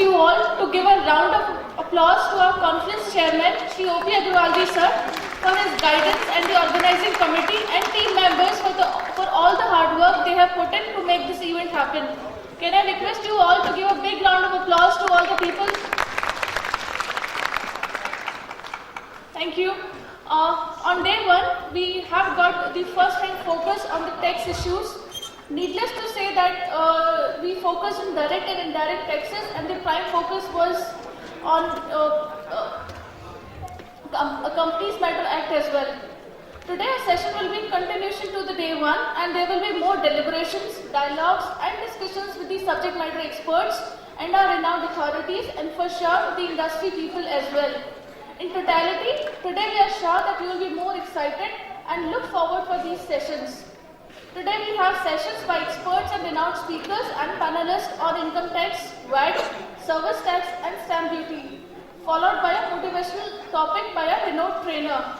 you all to give a round of applause to our conference chairman, Shri O.P. Agrawalji sir, for his guidance and the organizing committee and team members for all the hard work they have put in to make this event happen. Can I request you all to give a big round of applause to all the people? Thank you. On day one, we have got the first-hand focus on the tax issues. Needless to say that we focused on direct and indirect taxes, and the prime focus was on a Companies Matter Act as well. Today our session will be in continuation to the day one, and there will be more deliberations, dialogues and discussions with the subject matter experts and our renowned authorities, and for sure the industry people as well. In totality, today we are sure that you will be more excited and look forward for these sessions. Today we have sessions by experts and renowned speakers and panelists on income tax, VAT, service tax and stamp duty, followed by a motivational topic by a renowned trainer.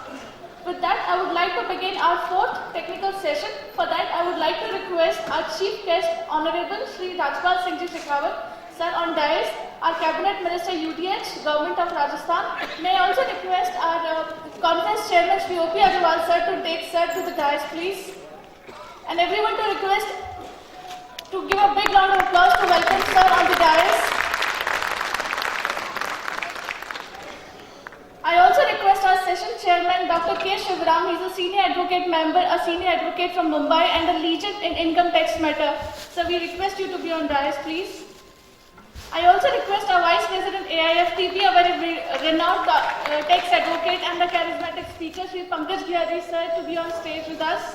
With that, I would like to begin our fourth technical session. For that, I would like to request our chief guest, Honorable Shri Rajpal Singh Ji Shekhawat, sir on dais, our Cabinet Minister UDH, Government of Rajasthan. May I also request our Conference Chairman Shri O.P. Agrawal sir to take sir to the dais, please. And everyone to request to give a big round of applause to welcome sir on the dais. I also request our session chairman Dr. K. Shivaram. He is a senior advocate member, a senior advocate from Mumbai and a legend in income tax matter. So we request you to be on dais, please. I also request our Vice President AIFTB, a very renowned tax advocate and a charismatic speaker, Shri Pankaj Gyari sir, to be on stage with us.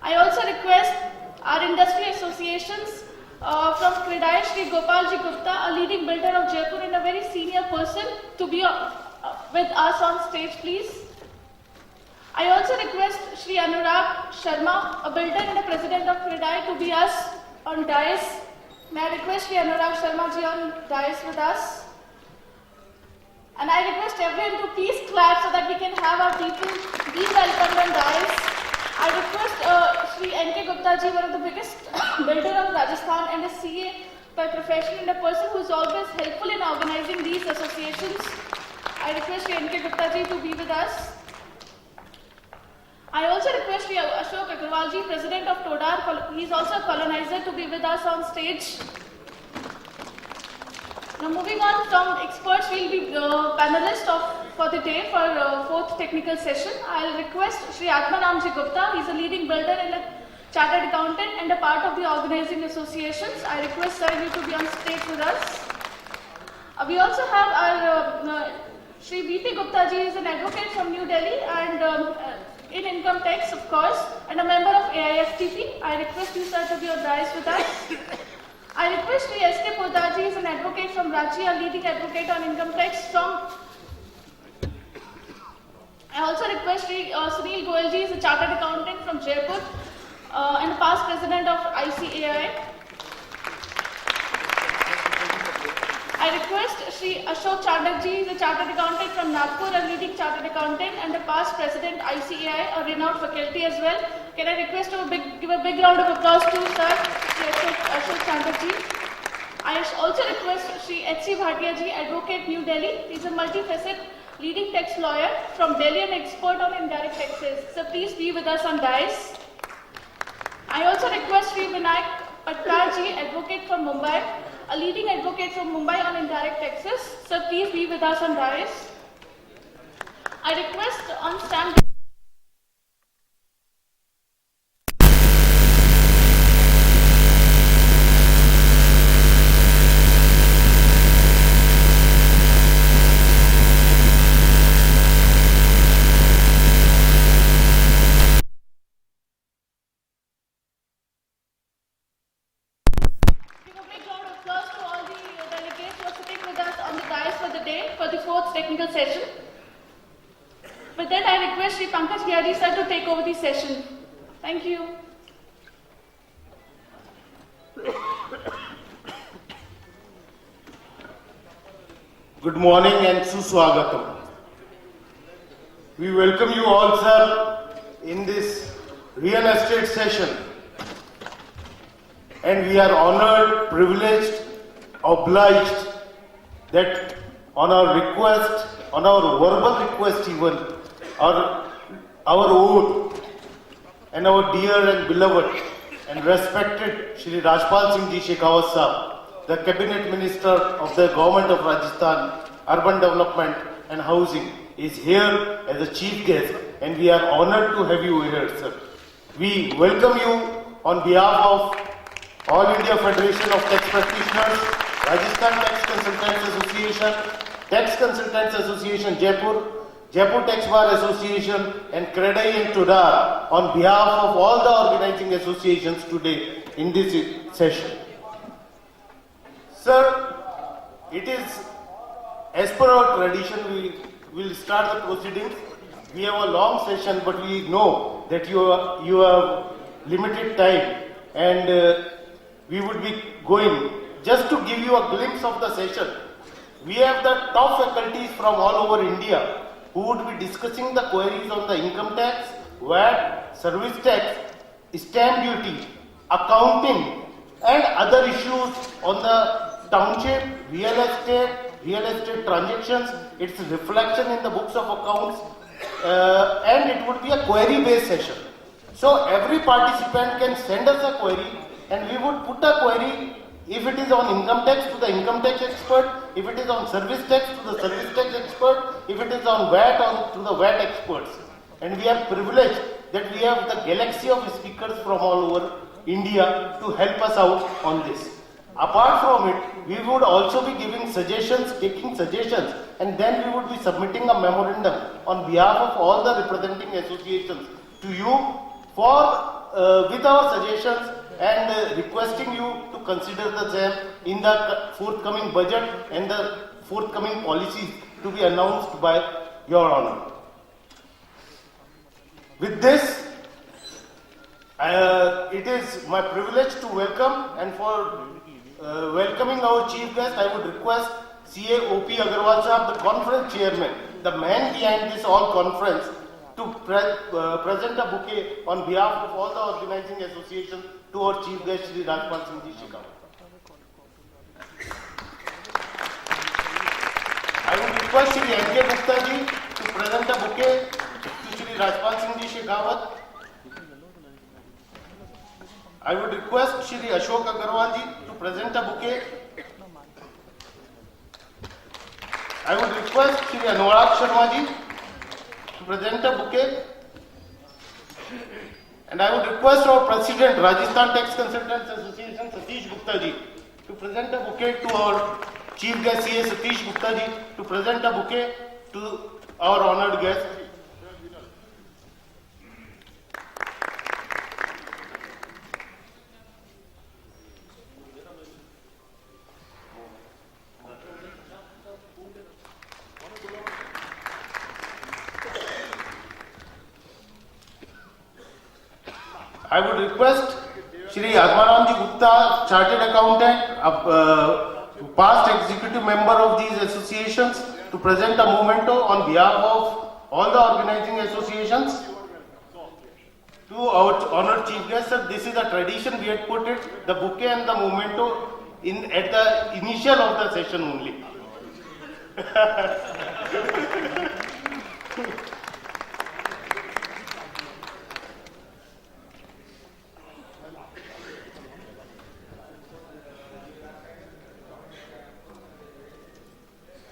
I also request our industry associations from CREDAI, Shri Gopalji Gupta, a leading builder of Jaipur and a very senior person, to be with us on stage, please. I also request Shri Anurag Sharma, a builder and a president of CREDAI, to be us on dais. May I request Shri Anurag Sharma ji on dais with us. And I request everyone to please clap so that we can have our people be welcomed on dais. I request Shri N.K. Gupta ji, one of the biggest builder of Rajasthan and a CA by profession and a person who is always helpful in organizing these associations. I request Shri N.K. Gupta ji to be with us. I also request Shri Ashok Agrawal ji, President of Todar, he is also a colonizer, to be with us on stage. Now moving on from experts, we will be panelists for the day for fourth technical session. I will request Shri Atmanamji Gupta. He is a leading builder and a chartered accountant and a part of the organizing associations. I request sir you to be on stage with us. We also have our Shri V.P. Gupta ji is an advocate from New Delhi and in income tax, of course, and a member of AIFTP. I request you sir to be on dais with us. I request Shri S.K. Poddar ji is an advocate from Ranchi, a leading advocate on income tax from. I also request Shri Sunil Goyal ji is a chartered accountant from Jaipur and a past president of ICAI. I request Shri Ashok Chandak ji is a chartered accountant from Nagpur, a leading chartered accountant and a past president ICAI, a renowned faculty as well. Can I request to give a big round of applause to sir, Shri Ashok Chandak ji. I also request Shri H.C. Bhatia ji, advocate New Delhi. He is a multifaceted leading tax lawyer from Delhi and expert on indirect taxes. So please be with us on dais. I also request Shri Vinayak Patkar ji, advocate from Mumbai, a leading advocate from Mumbai on indirect taxes. So please be with us on dais. I request on stamp. Technical session. With that, I request Shri Pankaj Gyari sir to take over the session. Thank you. Good morning and Suswagatam. We welcome you all, sir, in this real estate session. And we are honored, privileged obliged that on our request, on our verbal request even, our oath, and our dear and beloved and respected Shri Rajpal Singh Ji Shekhawat Sahab, the Cabinet Minister of the Government of Rajasthan, Urban Development and Housing, is here as a chief guest, and we are honored to have you here, sir. We welcome you on behalf of All India Federation of Tax Practitioners, Rajasthan Tax Consultants Association, Tax Consultants Association Jaipur, Jaipur Tax Bar Association and Credai and Tudar on behalf of all the organizing associations today in this session. Sir, it is as per our tradition we will start the proceedings. We have a long session, but we know that you have limited time and we would be going. Just to give you a glimpse of the session, we have the top faculties from all over India who would be discussing the queries on the income tax, VAT, service tax, stamp duty, accounting and other issues on the township, real estate transactions, its reflection in the books of accounts, and it would be a query based session. So every participant can send us a query and we would put a query. If it is on income tax, to the income tax expert; if it is on service tax, to the service tax expert; if it is on VAT, to the VAT experts. And we are privileged that we have the galaxy of speakers from all over India to help us out on this. Apart from it, we would also be giving suggestions, taking suggestions, and then we would be submitting a memorandum on behalf of all the representing associations to you for with our suggestions and requesting you to consider the same in the forthcoming budget and the forthcoming policies to be announced by your honor. With this, it is my privilege to welcome, and for welcoming our chief guest, I would request CA O.P. Agarwal Sahab, the conference chairman, the man behind this all conference, to present a bouquet on behalf of all the organizing associations to our chief guest, Shri Rajpal Singh Ji Shekhawat. I would request Shri N.K. Gupta Ji to present a bouquet to Shri Rajpal Singh Ji Shekhawat. I would request Shri Ashok Agarwal Ji to present a bouquet. I would request Shri Anurag Sharma Ji to present a bouquet. And I would request our President, Rajasthan Tax Consultants Association, Satish Gupta Ji, to present a bouquet to our Chief Guest, CA Satish Gupta Ji, to present a bouquet to our honored guest. I would request Shri Atmaramji Gupta, Chartered Accountant, past executive member of these associations, to present a memento on behalf of all the organizing associations. To our honored chief guest, sir, this is a tradition we had put it, the bouquet and the memento at the initial of the session only.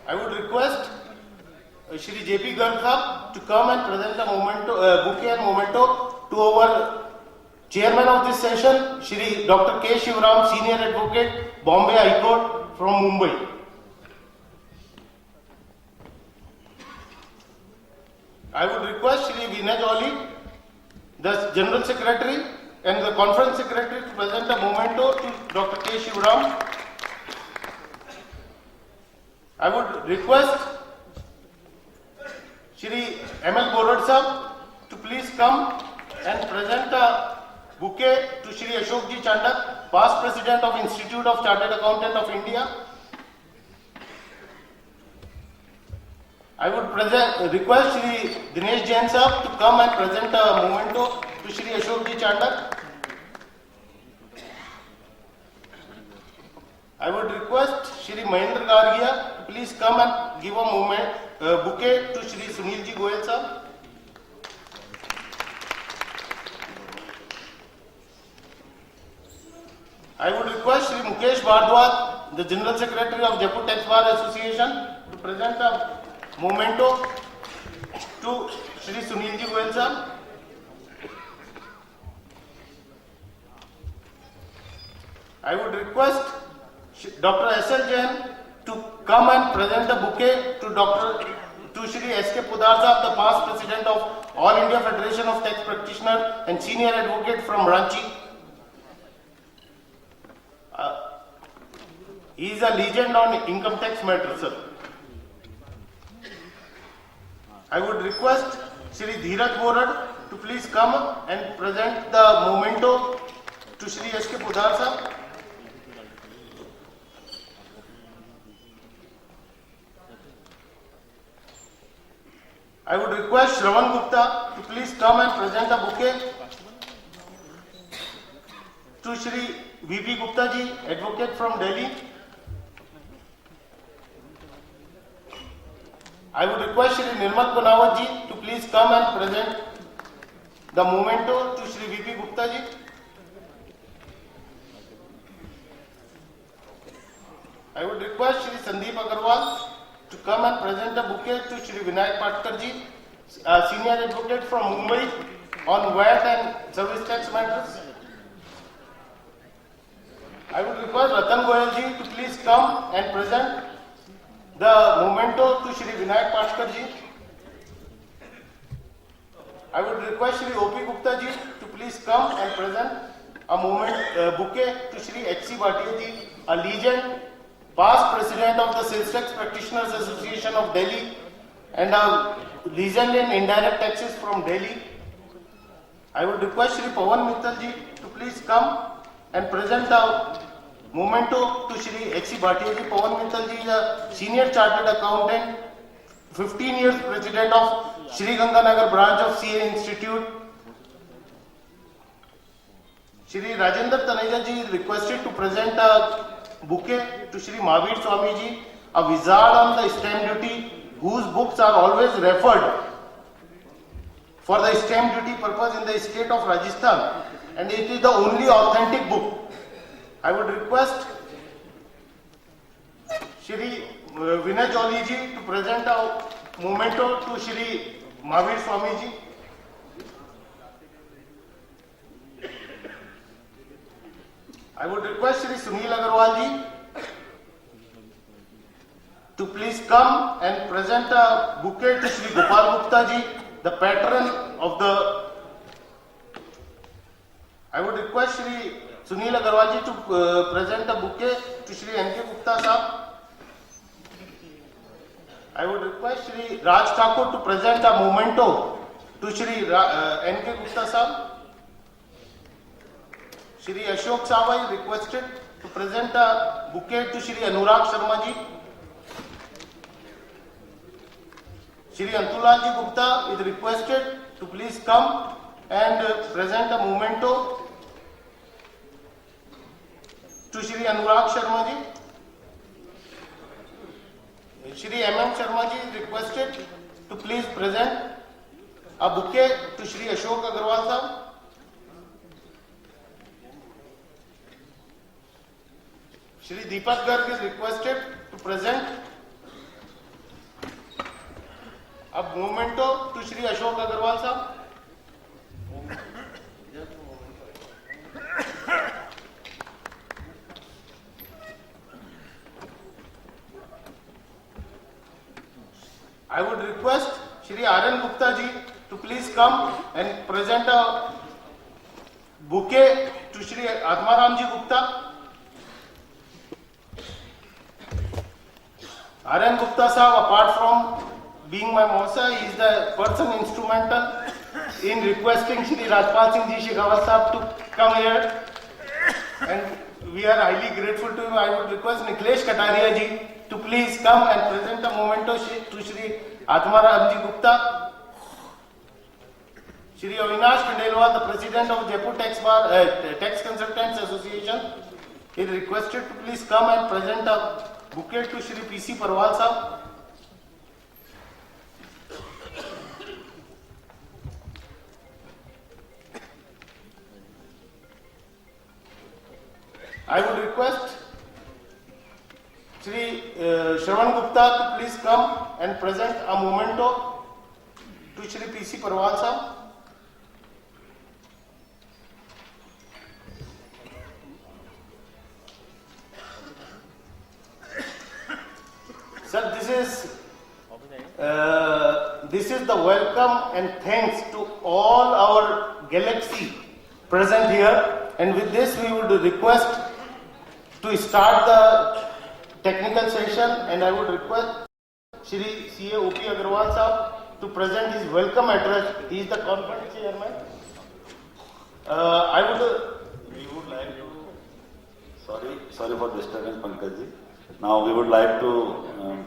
I would request Shri J.P. Garg Sahab to come and present a bouquet and memento to our chairman of this session, Shri Dr. K. Shivram, Senior Advocate, Bombay High Court from Mumbai. I would request Shri Vinay Jolly, the General Secretary and the Conference Secretary, to present a memento to Dr. K. Shivram. I would request Shri M.L. Borad Sahab to please come and present a bouquet to Shri Ashok Ji Chandak, past President of Institute of Chartered Accountant of India. I would request Shri Dinesh Jain Sahab to come and present a memento to Shri Ashok Ji Chandak. I would request Shri Mahendra Gargia, please come and give a bouquet to Shri Sunil Ji Goyal sir. I would request Shri Mukesh Bhardwaj, the General Secretary of Jaipur Tax Bar Association, to present a memento to Shri Sunil Ji Goyal sir. I would request Dr. S.L. Jain to come and present the bouquet to Shri S.K. Pudar Sahab, the past President of All India Federation of Tax Practitioners and Senior Advocate from Ranchi. He is a legend on income tax matters, sir. I would request Shri Dheeraj Borad to please come and present the memento to Shri S.K. Pudar Sahab. I would request Shravan Gupta to please come and present a bouquet to Shri V.P. Gupta ji, advocate from Delhi. I would request Shri Nirmal Kunawat ji to please come and present the memento to Shri V.P. Gupta ji. I would request Shri Sandeep Agarwal to come and present a bouquet to Shri Vinayak Patkar ji, a senior advocate from Mumbai on VAT and service tax matters. I would request Ratan Goyal ji to please come and present the memento to Shri Vinayak Patkar ji. I would request Shri O.P. Gupta ji to please come and present a bouquet to Shri H.C. Bhatia ji, a legend, past president of the Sales Tax Practitioners Association of Delhi and a legend in indirect taxes from Delhi. I would request Shri Pawan Mittal ji to please come and present the memento to Shri H.C. Bhatia ji. Pawan Mittal ji is a senior chartered accountant, 15 years president of Shri Ganganagar branch of CA Institute. Shri Rajendra Taneja ji is requested to present a bouquet to Shri Mahavir Swami ji, a wizard on the stamp duty, whose books are always referred for the stamp duty purpose in the state of Rajasthan, and it is the only authentic book. I would request Shri Vinay Jolly ji to present a memento to Shri Mahavir Swami ji. I would request Shri Sunil Agarwal ji to please come and present a bouquet to Shri Gopal Gupta ji, the patron of the. I would request Shri Sunil Agarwal ji to present a bouquet to Shri N.K. Gupta sahab. I would request Shri Raj Thakur to present a memento to Shri N.K. Gupta sahab. Shri Ashok Sawai requested to present a bouquet to Shri Anurag Sharma ji. Shri Antulal ji Gupta is requested to please come and present a memento to Shri Anurag Sharma ji. Shri M.M. Sharma ji is requested to please present a bouquet to Shri Ashok Agarwal sahab. Shri Deepak Garg is requested to present a memento to Shri Ashok Agarwal sahab. I would request Shri R.N. Gupta ji to please come and present a bouquet to Shri Atmaram ji Gupta. R.N. Gupta sahab, apart from being my Mosa, he is the person instrumental in requesting Shri Rajpal Singh ji Shekhawat sahab to come here, and we are highly grateful to him. I would request Nikhilesh Kataria ji to please come and present a memento to Shri Atmaram ji Gupta. Shri Avinash Khandelwal, the president of Jaipur Tax Consultants Association, is requested to please come and present a bouquet to Shri PC Parwal sahab. I would request Shri Shravan Gupta to please come and present a memento to Shri PC Parwal Sahab. Sir, this is the welcome and thanks to all our galaxy present here, and with this we would request to start the technical session, and I would request Shri CA OP Agarwal Sahab to present his welcome address. He is the conference chairman. We would like to. Sorry for disturbance, Pankaj ji. Now we would like to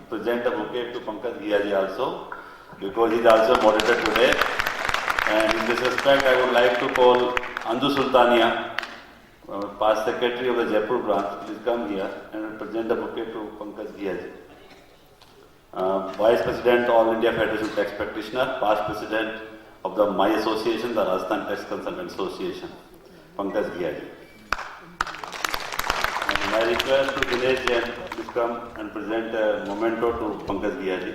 present a bouquet to Pankaj Ghia ji also, because he is also moderator today. And in this respect, I would like to call Anju Sultania, past secretary of the Jaipur branch. Please come here and present the bouquet to Pankaj Ghia ji. Vice President, All India Federation of Tax Practitioner, past President of the My Association, the Rajasthan Tax Consultant Association, Pankaj Ghia ji. And I request to Dinesh Jain to come and present a memento to Pankaj Ghia ji.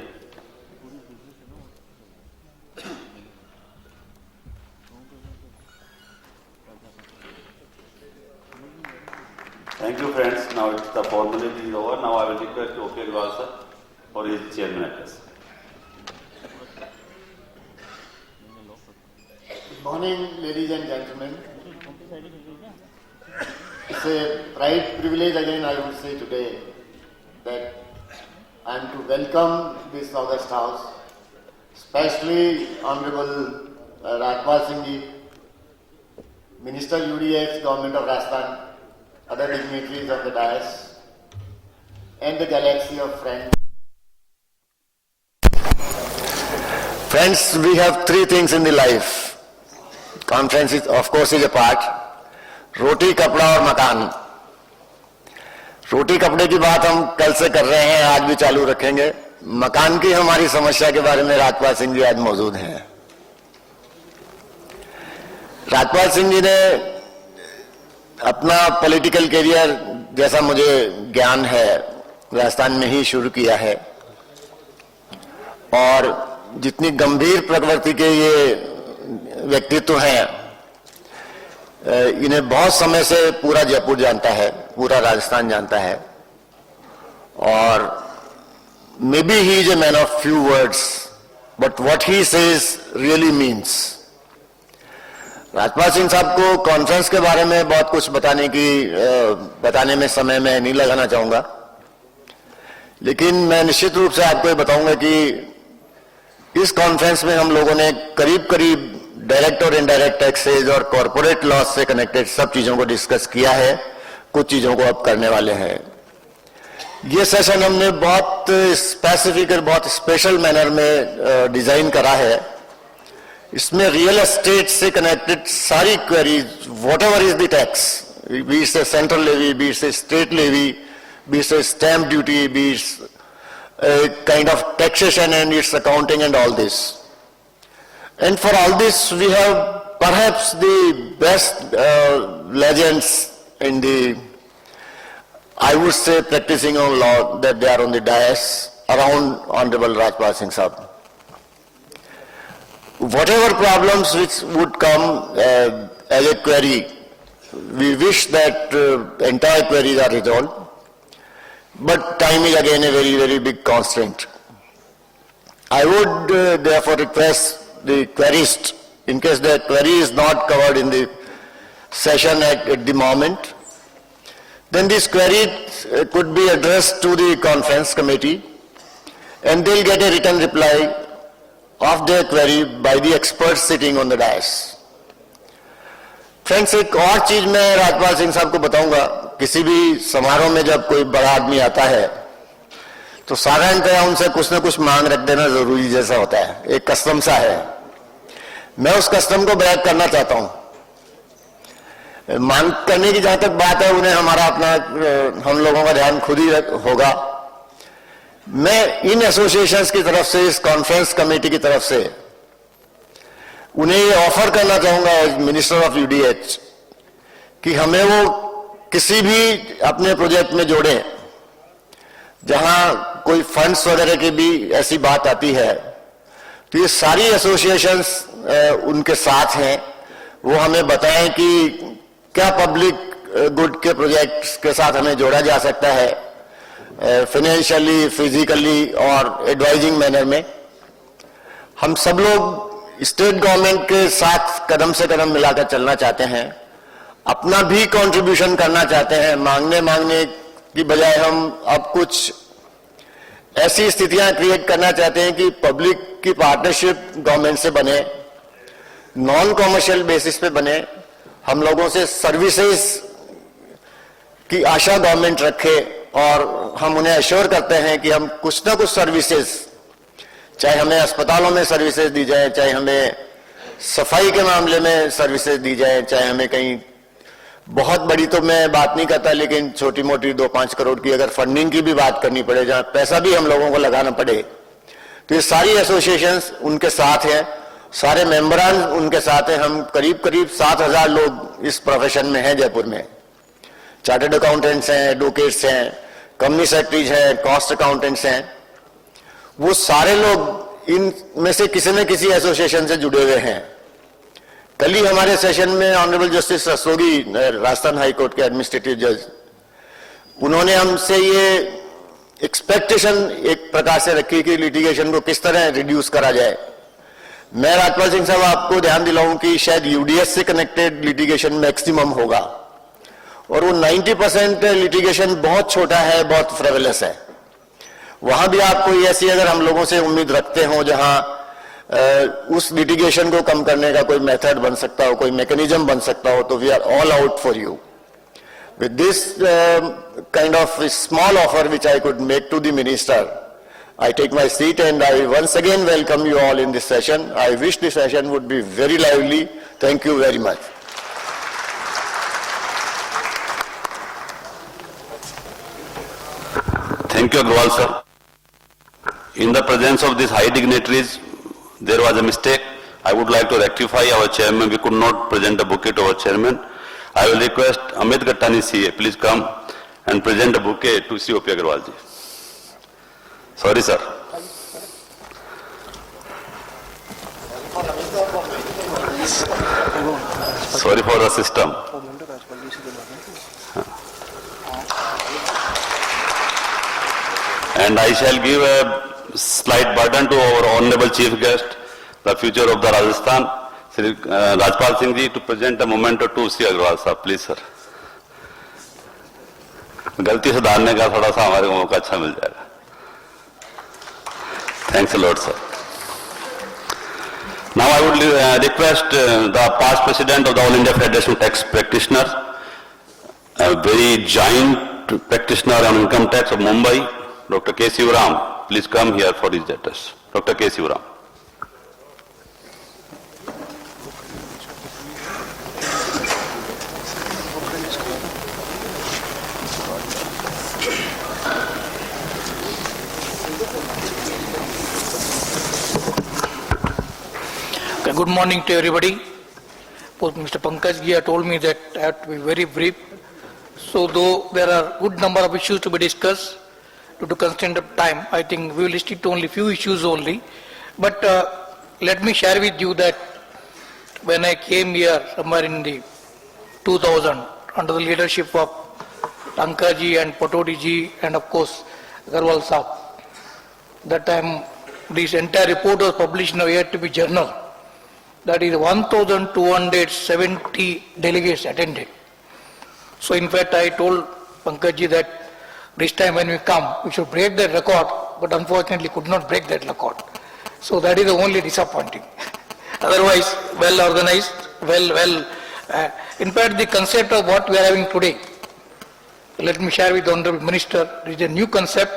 Thank you, friends. Now it's the formality is over. Now I will request OP Agarwal sir for his chairman address. Good morning, ladies and gentlemen. It's a pride privilege again, I would say today, that I am to welcome this august house, especially Honorable Rajpal Singh ji, Minister UDX, Government of Rajasthan, other dignitaries of the dais, and the galaxy of friends. Friends, we have three things in the life. Conference is, of course, is a part. रोटी, कपड़ा और मकान. रोटी कपड़े की बात हम कल से कर रहे हैं, आज भी चालू रखेंगे. मकान की हमारी समस्या के बारे में राजपाल सिंह जी आज मौजूद हैं. राजपाल सिंह जी ने अपना पॉलिटिकल करियर, जैसा मुझे ज्ञान है, राजस्थान में ही शुरू किया है. और जितनी गंभीर प्रकृति के ये व्यक्तित्व हैं, इन्हें बहुत समय से पूरा जयपुर जानता है, पूरा राजस्थान जानता है. और may be he is a man of few words, but what he says really means. Rajpal Singh साहब को कॉन्फ्रेंस के बारे में बहुत कुछ बताने में समय मैं नहीं लगाना चाहूंगा, लेकिन मैं निश्चित रूप से आपको ये बताऊंगा कि इस कॉन्फ्रेंस में हम लोगों ने करीब करीब डायरेक्ट और इनडायरेक्ट टैक्सेज और कॉर्पोरेट लॉ से कनेक्टेड सब चीजों को डिस्कस किया है. कुछ चीजों को अब करने वाले हैं. ये सेशन हमने बहुत स्पेसिफिक और बहुत स्पेशल मैनर में डिजाइन करा है. इसमें रियल एस्टेट से कनेक्टेड सारी queries, whatever is the tax, be it's central levy, be it's state levy, be it's stamp duty, be it's kind of taxation and its accounting and all this. And for all this, we have perhaps the best legends in the, I would say, practicing on law, that they are on the dais around Honorable Rajpal Singh Sahab. Whatever problems which would come as a query, we wish that entire queries are resolved. But time is again a very, very big constraint. I would therefore request the querist, in case the query is not covered in the session at the moment, then this query could be addressed to the conference committee, and they'll get a written reply of their query by the experts sitting on the dais. Friends, एक और चीज मैं राजपाल सिंह साहब को बताऊंगा. किसी भी समारोह में जब कोई बड़ा आदमी आता है तो साधारणतः उनसे कुछ न कुछ मांग रख देना जरूरी जैसा होता है, एक कस्टम सा है. मैं उस कस्टम को ब्रेक करना चाहता हूं. मांग करने की जहां तक बात है, उन्हें हमारा अपना, हम लोगों का ध्यान खुद ही होगा मैं इन एसोसिएशंस की तरफ से, इस कॉन्फ्रेंस कमेटी की तरफ से उन्हें ये ऑफर करना चाहूंगा एज मिनिस्टर ऑफ यूडीएच कि हमें वो किसी भी अपने प्रोजेक्ट में जोड़ें जहां कोई फंड्स वगैरह की भी ऐसी बात आती है, तो ये सारी एसोसिएशंस उनके साथ हैं। वो हमें बताएं कि क्या पब्लिक गुड के प्रोजेक्ट्स के साथ हमें जोड़ा जा सकता है, फाइनेंशियली, फिजिकली और एडवाइजिंग मैनर में। हम सब लोग स्टेट गवर्नमेंट के साथ कदम से कदम मिलाकर चलना चाहते हैं, अपना भी कंट्रीब्यूशन करना चाहते हैं। मांगने की बजाय हम अब कुछ ऐसी स्थितियां क्रिएट करना चाहते हैं कि पब्लिक की पार्टनरशिप गवर्नमेंट से बने, नॉन कॉमर्शियल बेसिस पे बने, हम लोगों से सर्विसेज की आशा गवर्नमेंट रखे और हम उन्हें अश्योर करते हैं कि हम कुछ ना कुछ सर्विसेज, चाहे हमें अस्पतालों में सर्विसेज दी जाए, चाहे हमें सफाई के मामले में सर्विसेज दी जाए, चाहे हमें कहीं बहुत बड़ी तो मैं बात नहीं करता, लेकिन छोटी मोटी 2-5 करोड़ की अगर फंडिंग की भी बात करनी पड़े, जहां पैसा भी हम लोगों को लगाना पड़े, तो ये सारी एसोसिएशंस उनके साथ हैं, सारे मेंबरान उनके साथ हैं। हम करीब 7,000 लोग इस प्रोफेशन में हैं जयपुर में। चार्टर्ड अकाउंटेंट्स हैं, एडवोकेट्स हैं, कंपनी सेक्रेटरीज हैं, कॉस्ट अकाउंटेंट्स हैं। वो सारे लोग इनमें से किसी न किसी एसोसिएशन से जुड़े हुए हैं। कल ही हमारे सेशन में honourable justice Rastogi, Rajasthan high court के एडमिनिस्ट्रेटिव जज, उन्होंने हमसे ये एक्सपेक्टेशन एक प्रकार से रखी कि लिटिगेशन को किस तरह रिड्यूस करा जाए। मैं राजपाल सिंह साहब आपको ध्यान दिलाऊं कि शायद यूडीएस से कनेक्टेड लिटिगेशन मैक्सिमम होगा और वो 90% लिटिगेशन बहुत छोटा है, बहुत फ्रेवलेस है। वहां भी आप कोई ऐसी अगर हम लोगों से उम्मीद रखते हो जहां उस लिटिगेशन को कम करने का कोई मेथड बन सकता हो, कोई मैकेनिज्म बन सकता हो, तो we are all out for you. With this kind of small offer which I could make to the minister, I take my seat and I once again welcome you all in this session. I wish the session would be very lively. Thank you very much. Thank you, Agrawal sir. In the presence of these high dignitaries, there was a mistake. I would like to rectify our chairman. We could not present a bouquet to our chairman. I will request Amit Gattani CA, please come and present a bouquet to COP Agrawal ji. Sorry, sir. Sorry for the system. And I shall give a slight burden to our honorable chief guest, the future of the Rajasthan, Shri Rajpal Singh ji, to present a memento to Shri Agrawal sahab, please sir. गलती सुधारने का थोड़ा सा हमारे को मौका अच्छा मिल जाएगा. Thanks a lot, sir. Now I would request the past president of the All India Federation of Tax Practitioners, a very giant practitioner on income tax of Mumbai, Dr. K. Sivaram, please come here for his address. Dr. K. Sivaram. Okay, good morning to everybody. Mr. Pankaj Gia told me that I have to be very brief. So though there are good number of issues to be discussed, due to constraint of time, I think we will stick to only few issues only. But let me share with you that when I came here somewhere in the 2000, under the leadership of Tankaji and Patodi and of course Agarwal Saab, that time this entire report was published in a ARTP journal. That is 1,270 delegates attended. So in fact I told Pankajji that this time when we come, we should break that record, but unfortunately could not break that record. So that is the only disappointing. Otherwise, well organized, in fact the concept of what we are having today, let me share with the Honorable Minister, it is a new concept.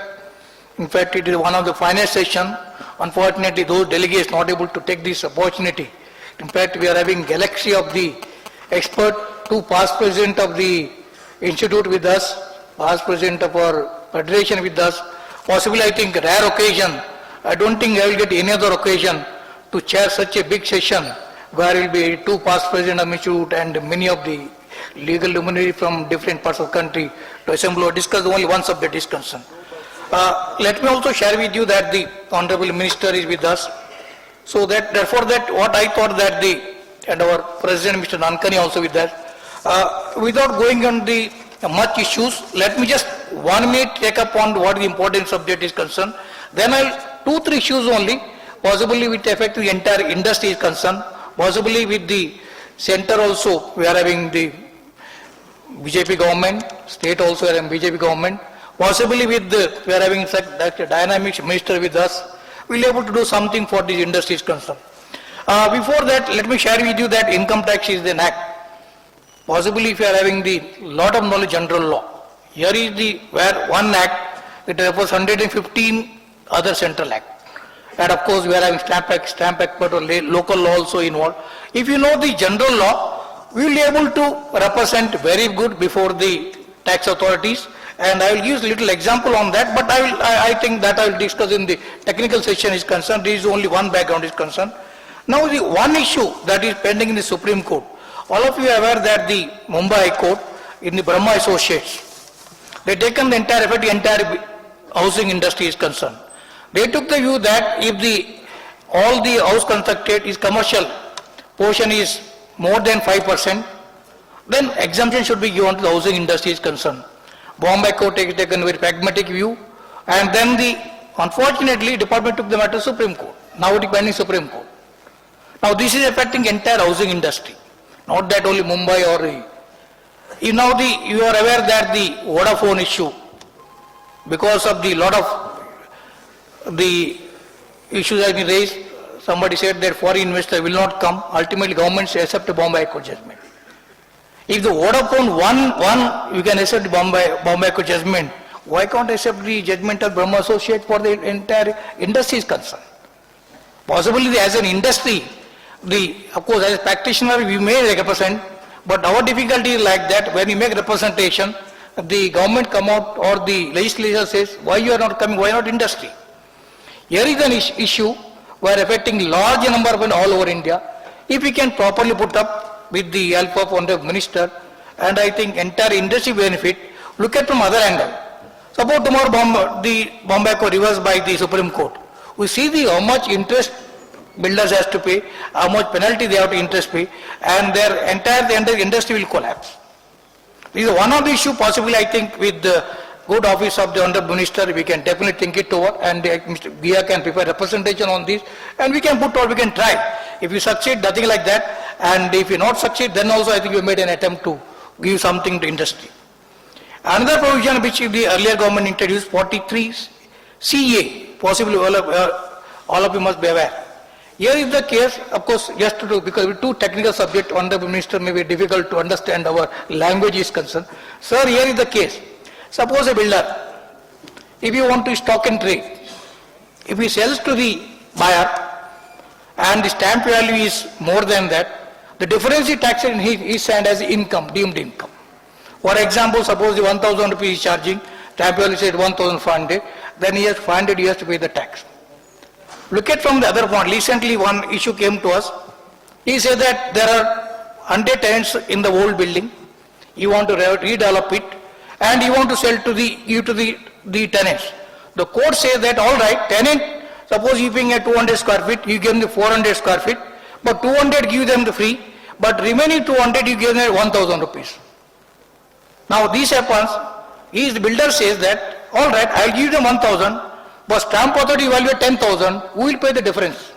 In fact, it is one of the finest sessions. Unfortunately, those delegates not able to take this opportunity. In fact, we are having galaxy of the expert, two past president of the institute with us, past president of our federation with us, possibly I think rare occasion. I don't think I will get any other occasion to chair such a big session where will be two past president of institute and many of the legal luminaries from different parts of the country to assemble or discuss only one subject is concerned. Let me also share with you that the Honorable Minister is with us. So that, therefore, that what I thought that and our President Mr. Nankani also with that, without going on the much issues, let me just 1 minute take up on what the important subject is concerned. Then I'll 2-3 issues only, possibly with effect to the entire industry is concerned, possibly with the center also, we are having the BJP government, state also we are having BJP government, possibly with we are having such a dynamic minister with us, we will be able to do something for these industries concerned. Before that, let me share with you that income tax is an act. Possibly if you are having the lot of knowledge general law, here is the where one act, it refers 115 other central act. And of course we are having stamp act, but local law also involved. If you know the general law, we will be able to represent very good before the tax authorities. And I will use a little example on that, but I think that I will discuss in the technical section is concerned. There is only one background is concerned. Now the one issue that is pending in the Supreme Court, all of you are aware that the Mumbai High Court in the Brahma Associates, they taken the entire effort, the entire housing industry is concerned. They took the view that if all the house constructed is commercial portion is more than 5%, then exemption should be given to the housing industry is concerned. Bombay Court has taken a very pragmatic view, and then unfortunately department took the matter to Supreme Court. Now it is pending Supreme Court. Now this is affecting entire housing industry, not that only Mumbai or you are aware that the Vodafone issue, because of the lot of the issues have been raised, somebody said that foreign investor will not come, ultimately government accept the Bombay High Court judgment. If the Vodafone won, you can accept the Bombay High Court judgment. Why can't accept the judgment of Brahma Associates for the entire industry is concerned? Possibly as an industry, of course as a practitioner we may represent, but our difficulty is like that when we make representation, the government come out or the legislature says, why you are not coming, why not industry? Here is an issue where affecting large number of all over India. If we can properly put up with the help of Honorable Minister, and I think entire industry benefit, look at from other angle. Suppose tomorrow the Bombay Court reversed by the Supreme Court. We see how much interest builders has to pay, how much penalty they have to interest pay, and the entire industry will collapse. This is one of the issue possibly I think with the good office of the Honorable Minister, we can definitely think it over, and Mr. Gia can prepare representation on this, and we can we can try. If you succeed, nothing like that, and if you not succeed, then also I think we made an attempt to give something to industry. Another provision which the earlier government introduced, 43 CA, possibly all of you must be aware. Here is the case, of course, just to do, because with two technical subjects, Honorable Minister may be difficult to understand our language is concerned. Sir, here is the case. Suppose a builder, if you want to stock and trade, if he sells to the buyer and the stamp value is more than that, the difference is taxed in his hand as income, deemed income. For example, suppose the 1,000 rupees he is charging, stamp value said 1,500, then he has 500, he has to pay the tax. Look at from the other point, recently one issue came to us. He said that there are 100 tenants in the old building, you want to redevelop it, and you want to sell to the tenants. The court says that all right, tenant, suppose you paying at 200 square feet, you give them the 400 square feet, but 200 give them the free, but remaining 200 you give them 1,000 rupees. Now this happens, the builder says that, all right, I will give them 1,000, but stamp authority value at 10,000, who will pay the difference?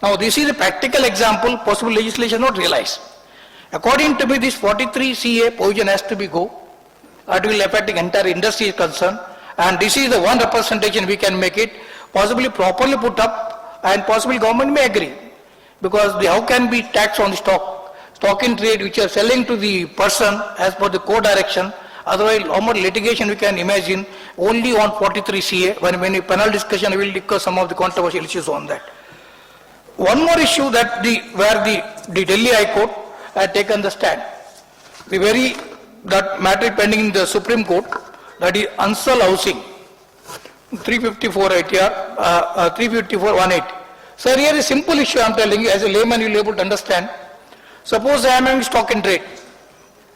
Now this is a practical example, possible legislation not realized. According to me, this 43 CA provision has to be go. It will affect the entire industry is concerned, and this is the one representation we can make it, possibly properly put up, and possibly government may agree. Because how can be tax on the stock in trade which are selling to the person as per the court direction, otherwise how much litigation we can imagine only on 43 CA, when a panel discussion we will discuss some of the controversial issues on that. One more issue that where the Delhi High Court had taken the stand. That matter pending in the Supreme Court, that is Ansal housing. 354 ITR, 354-18. Sir, here is a simple issue I am telling you, as a layman you will be able to understand. Suppose I am having stock in trade,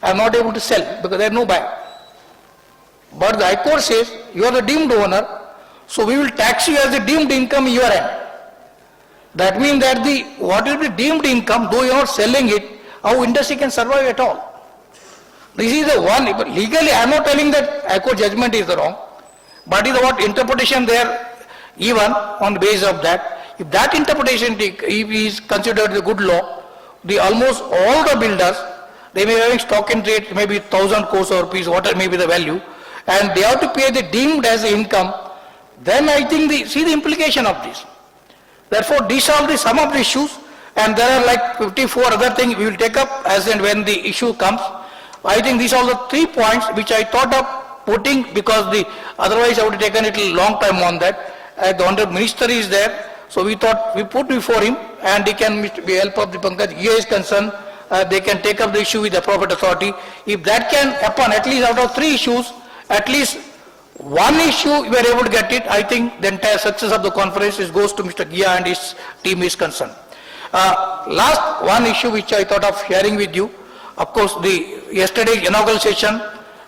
I am not able to sell because there is no buyer. But the High Court says, you are the deemed owner, so we will tax you as the deemed income in your end. That means that what will be deemed income, though you are not selling it, how industry can survive at all. This is the one, but legally I am not telling that High Court judgment is wrong, but is what interpretation there even on the basis of that. If that interpretation is considered the good law, the almost all the builders, they may be having stock in trade, maybe 1,000 crores or rupees, whatever may be the value, and they have to pay the deemed as income, then I think see the implication of this. Therefore, these are some of the issues, and there are like 54 other things we will take up as and when the issue comes. I think these are the 3 points which I thought of putting because otherwise I would have taken a little long time on that. The Honorable Minister is there, so we thought we put before him and he can, with the help of the Pankaj Gia is concerned, they can take up the issue with the appropriate authority. If that can happen, at least out of 3 issues, at least one issue we are able to get it, I think the entire success of the conference goes to Mr. Gia and his team is concerned. Last one issue which I thought of sharing with you, of course yesterday's inaugural session,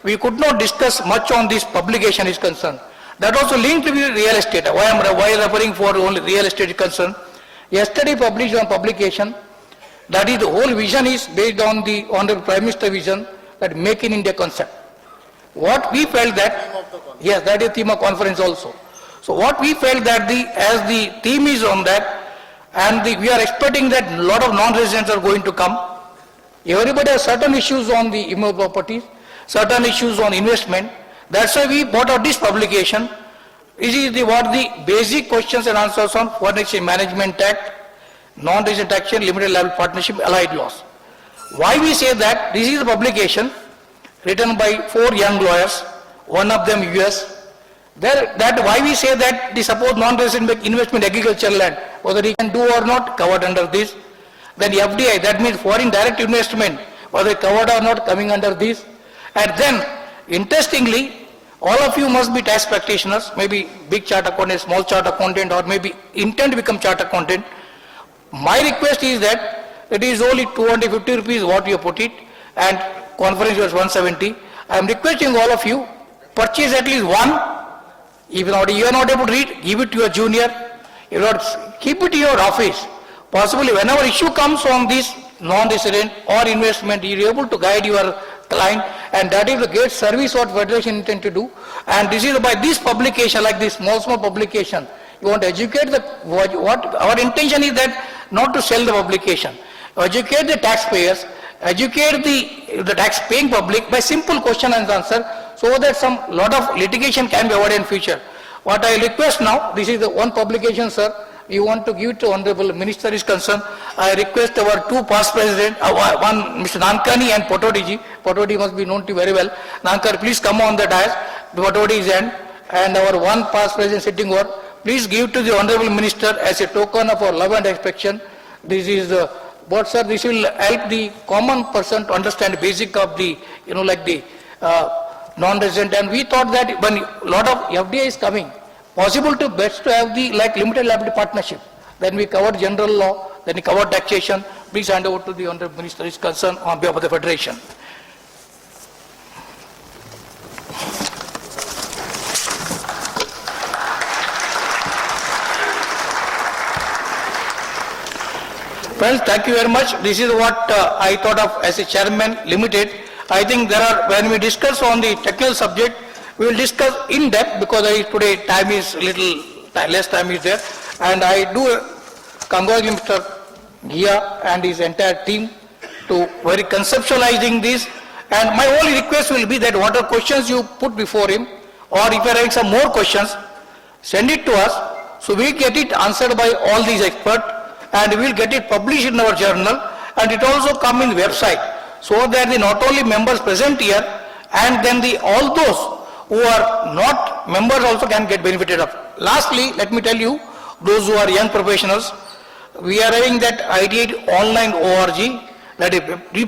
we could not discuss much on this publication is concerned. That also linked with real estate. Why I am referring for only real estate is concerned. Yesterday published on publication, that is the whole vision is based on the Honorable Prime Minister vision, that Make in India concept. What we felt that, yes, that is theme of conference also. So what we felt that as the theme is on that, and we are expecting that a lot of non-residents are going to come. Everybody has certain issues on the immovable properties, certain issues on investment. That's why we brought out this publication. This is what the basic questions and answers on Foreign Exchange Management Act, Non-Resident Action, Limited Liability Partnership, Allied Laws. Why we say that? This is a publication written by 4 young lawyers, one of them US. That why we say that the suppose non-resident make investment agricultural land, whether he can do or not, covered under this. Then FDI, that means foreign direct investment, whether covered or not, coming under this. And then, interestingly, all of you must be tax practitioners, maybe big chart accountant, small chart accountant, or maybe intend to become chart accountant. My request is that it is only 250 rupees what you put it, and conference was 170. I am requesting all of you, purchase at least one. If you are not able to read, give it to your junior. If not, keep it in your office. Possibly whenever issue comes on this non-resident or investment, you are able to guide your client, and that is the great service what Federation intend to do. And this is by this publication, like this small publication, you want to educate what our intention is that not to sell the publication. Educate the taxpayers, educate the tax-paying public by simple question and answer, so that some lot of litigation can be avoided in future. What I request now, this is the one publication, sir. We want to give it to Honorable Minister is concerned. I request our 2 past president, one Mr. Nankani and Potodi ji. Potodi must be known to you very well. Nankar, please come on the dais. Potodi is and our 1 past president sitting over. Please give to the Honorable Minister as a token of our love and affection. This is but sir, this will help the common person to understand the basic of the, non-resident. And we thought that when a lot of FDI is coming, possible to best to have the limited liability partnership. Then we covered general law, then we covered taxation. Please hand over to the Honorable Minister is concerned on behalf of the Federation. Friends, thank you very much. This is what I thought of as a chairman limited. I think when we discuss on the technical subject, we will discuss in depth because today time is less time is there. And I do congratulate Mr. Gia and his entire team to very conceptualizing this. And my only request will be that whatever questions you put before him, or if you are having some more questions, send it to us, so we get it answered by all these experts, and we will get it published in our journal, and it also come in website, so that not only members present here, and then all those who are not members also can get benefited of. Lastly, let me tell you, those who are young professionals, we are having that IT8 online ORG, that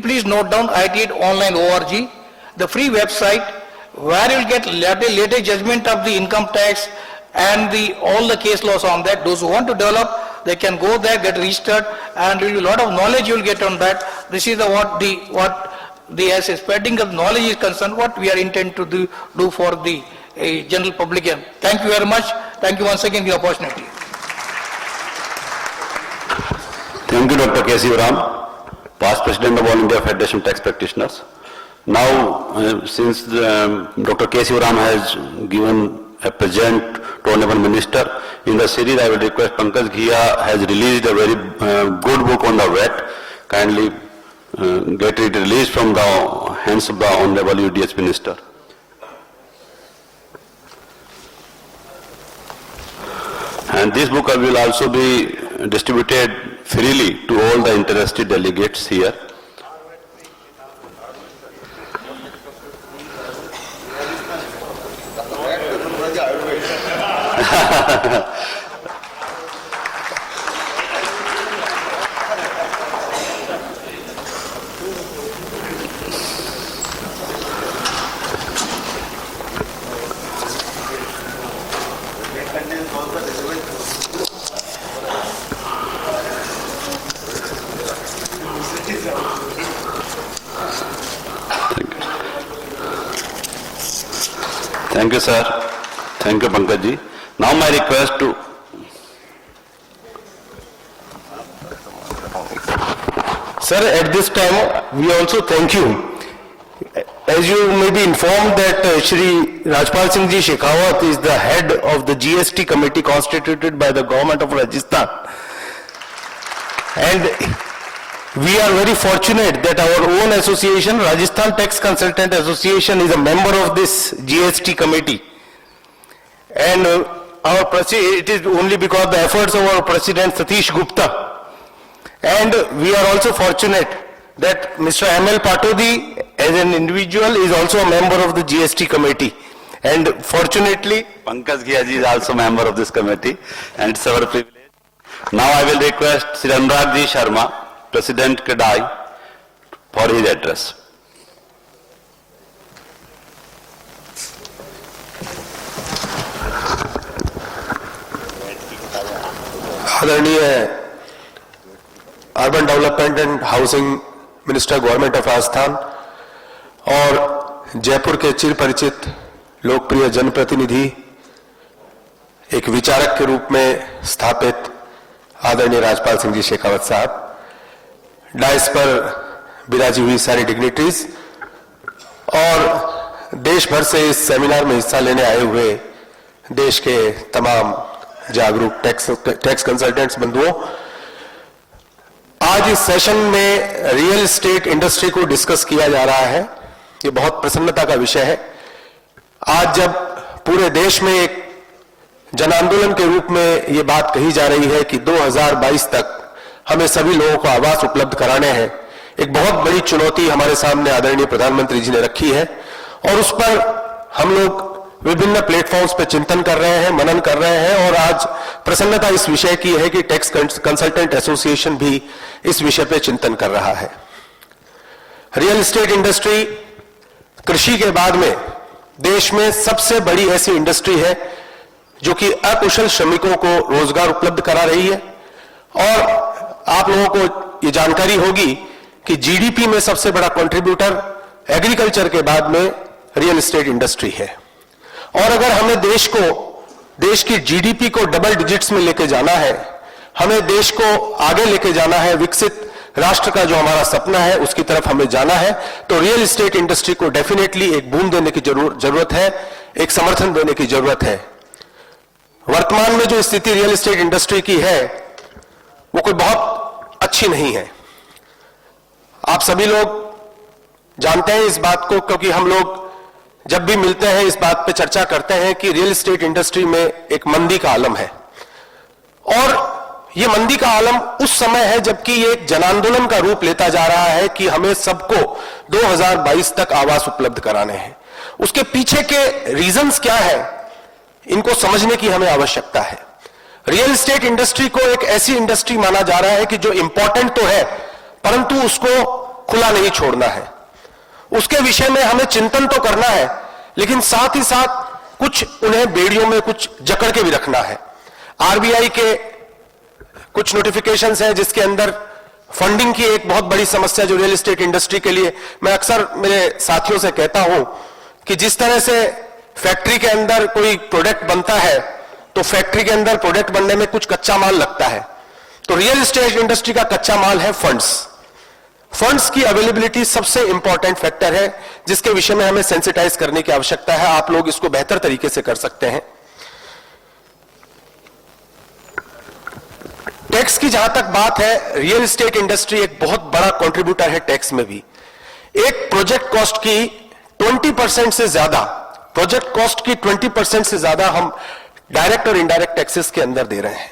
please note down IT8 online ORG, the free website, where you will get latest judgment of the income tax and all the case laws on that. Those who want to develop, they can go there, get registered, and there will be a lot of knowledge you will get on that. This is as spreading of knowledge is concerned, what we are intent to do for the general public. Thank you very much. Thank you once again for the opportunity. Thank you, Dr. K. Sivaram, past President of All India Federation of Tax Practitioners. Now, since Dr. K. Sivaram has given a present to Honorable Minister, in the series I will request Pankaj Ghia has released a very good book on the VAT. Kindly get it released from the hands of the Honorable UDH Minister. And this book will also be distributed freely to all the interested delegates here. Thank you, sir. Thank you, Pankaj ji. Now my request to... Sir, at this time, we also thank you. As you may be informed that Shri Rajpal Singh Ji Shekhawat is the head of the GST committee constituted by the government of Rajasthan. And we are very fortunate that our own association, Rajasthan Tax Consultant Association, is a member of this GST committee. And it is only because of the efforts of our President Satish Gupta. And we are also fortunate that Mr. M.L. Patodi, as an individual, is also a member of the GST committee. And fortunately, Pankaj Ghia ji is also member of this committee, and it's our privilege. Now I will request Sri Anurag Ji Sharma, President Kadai, for his address. आदरणीय urban development and housing minister government of Rajasthan और जयपुर के चिर परिचित लोकप्रिय जनप्रतिनिधि, एक विचारक के रूप में स्थापित आदरणीय राजपाल सिंह जी शेखावत साहब, डायस पर विराजी हुई सारी डिग्निटरीज और देश भर से इस सेमिनार में हिस्सा लेने आए हुए देश के तमाम जागरूक टैक्स कंसल्टेंट्स बंधुओं, आज इस सेशन में रियल एस्टेट इंडस्ट्री को डिस्कस किया जा रहा है। ये बहुत प्रसन्नता का विषय है। आज जब पूरे देश में एक जन आंदोलन के रूप में ये बात कही जा रही है कि 2022 तक हमें सभी लोगों को आवास उपलब्ध कराने हैं, एक बहुत बड़ी चुनौती हमारे सामने आदरणीय प्रधानमंत्री जी ने रखी है और उस पर हम लोग विभिन्न प्लेटफॉर्म्स पे चिंतन कर रहे हैं, मनन कर रहे हैं और आज प्रसन्नता इस विषय की है कि टैक्स कंसल्टेंट एसोसिएशन भी इस विषय पे चिंतन कर रहा है। रियल एस्टेट इंडस्ट्री कृषि के बाद में देश में सबसे बड़ी ऐसी इंडस्ट्री है जो कि अकुशल श्रमिकों को रोजगार उपलब्ध करा रही है और आप लोगों को ये जानकारी होगी कि जीडीपी में सबसे बड़ा कंट्रीब्यूटर एग्रीकल्चर के बाद में रियल एस्टेट इंडस्ट्री है। और अगर हमें देश की जीडीपी को डबल डिजिट्स में लेके जाना है, हमें देश को आगे लेके जाना है, विकसित राष्ट्र का जो हमारा सपना है उसकी तरफ हमें जाना है, तो रियल एस्टेट इंडस्ट्री को डेफिनेटली एक बूम देने की जरूरत है, एक समर्थन देने की जरूरत है। वर्तमान में जो स्थिति रियल एस्टेट इंडस्ट्री की है वो कोई बहुत अच्छी नहीं है। आप सभी लोग जानते हैं इस बात को, क्योंकि हम लोग जब भी मिलते हैं इस बात पे चर्चा करते हैं कि रियल एस्टेट इंडस्ट्री में एक मंदी का आलम है और ये मंदी का आलम उस समय है जबकि ये एक जन आंदोलन का रूप लेता जा रहा है कि हमें सबको 2022 तक आवास उपलब्ध कराने हैं। उसके पीछे के रीजंस क्या है, इनको समझने की हमें आवश्यकता है। रियल एस्टेट इंडस्ट्री को एक ऐसी इंडस्ट्री माना जा रहा है कि जो इंपॉर्टेंट तो है परंतु उसको खुला नहीं छोड़ना है। उसके विषय में हमें चिंतन तो करना है, लेकिन साथ ही साथ कुछ उन्हें बेड़ियों में कुछ जकड़ के भी रखना है। आरबीआई के कुछ नोटिफिकेशंस हैं जिसके अंदर फंडिंग की एक बहुत बड़ी समस्या जो रियल एस्टेट इंडस्ट्री के लिए, मैं अक्सर मेरे साथियों से कहता हूं कि जिस तरह से फैक्ट्री के अंदर कोई प्रोडक्ट बनता है तो फैक्ट्री के अंदर प्रोडक्ट बनने में कुछ कच्चा माल लगता है, तो रियल एस्टेट इंडस्ट्री का कच्चा माल है फंड्स। फंड्स की अवेलेबिलिटी सबसे इंपॉर्टेंट फैक्टर है जिसके विषय में हमें सेंसिटाइज करने की आवश्यकता है। आप लोग इसको बेहतर तरीके से कर सकते हैं। टैक्स की जहां तक बात है, रियल एस्टेट इंडस्ट्री एक बहुत बड़ा कंट्रीब्यूटर है टैक्स में भी। एक प्रोजेक्ट कॉस्ट की 20% से ज्यादा, प्रोजेक्ट कॉस्ट की 20% से ज्यादा हम डायरेक्ट और इनडायरेक्ट टैक्सेस के अंदर दे रहे हैं,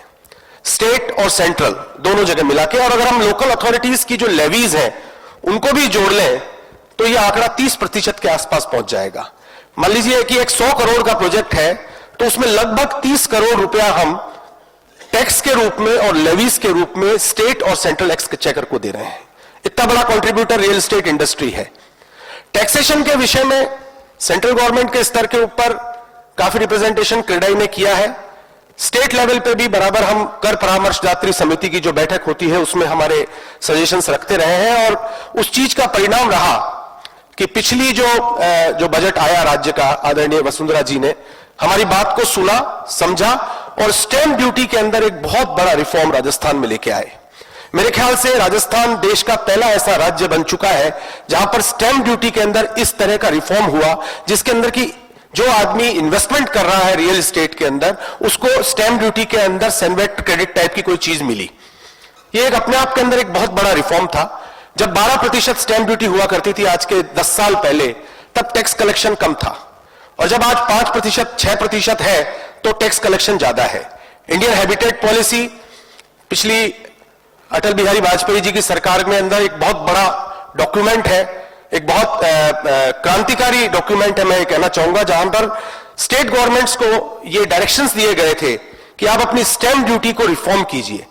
स्टेट और सेंट्रल दोनों जगह मिला के। और अगर हम लोकल अथॉरिटीज की जो लेवीज हैं उनको भी जोड़ लें तो यह आंकड़ा 30% के आसपास पहुंच जाएगा। मान लीजिए कि एक 100 करोड़ का प्रोजेक्ट है तो उसमें लगभग 30 करोड़ रुपया हम टैक्स के रूप में और लेवीज के रूप में स्टेट और सेंट्रल एक्सचेकर को दे रहे हैं। इतना बड़ा कंट्रीब्यूटर रियल एस्टेट इंडस्ट्री है। टैक्सेशन के विषय में सेंट्रल गवर्नमेंट के स्तर के ऊपर काफी रिप्रेजेंटेशन क्रेडाई ने किया है। स्टेट लेवल पे भी बराबर हम कर परामर्शदात्री समिति की जो बैठक होती है उसमें हमारे सजेशंस रखते रहे हैं, और उस चीज का परिणाम रहा कि पिछली जो बजट आया राज्य का, आदरणीय वसुंधरा जी ने हमारी बात को सुना, समझा और स्टैंप ड्यूटी के अंदर एक बहुत बड़ा रिफॉर्म राजस्थान में लेके आए। मेरे ख्याल से राजस्थान देश का पहला ऐसा राज्य बन चुका है जहां पर स्टैंप ड्यूटी के अंदर इस तरह का रिफॉर्म हुआ जिसके अंदर की जो आदमी इन्वेस्टमेंट कर रहा है रियल एस्टेट के अंदर उसको स्टैंप ड्यूटी के अंदर सेनवेट क्रेडिट टाइप की कोई चीज मिली। ये एक अपने आप के अंदर एक बहुत बड़ा रिफॉर्म था। जब 12% स्टैंप ड्यूटी हुआ करती थी आज के 10 साल पहले, तब टैक्स कलेक्शन कम था, और जब आज 5%, 6% है तो टैक्स कलेक्शन ज्यादा है। इंडियन हैबिटेट पॉलिसी पिछली अटल बिहारी वाजपेयी जी की सरकार में अंदर एक बहुत बड़ा डॉक्यूमेंट है, एक बहुत क्रांतिकारी डॉक्यूमेंट है, मैं ये कहना चाहूंगा, जहां पर स्टेट गवर्नमेंट्स को ये डायरेक्शंस दिए गए थे कि आप अपनी स्टैंप ड्यूटी को रिफॉर्म कीजिए,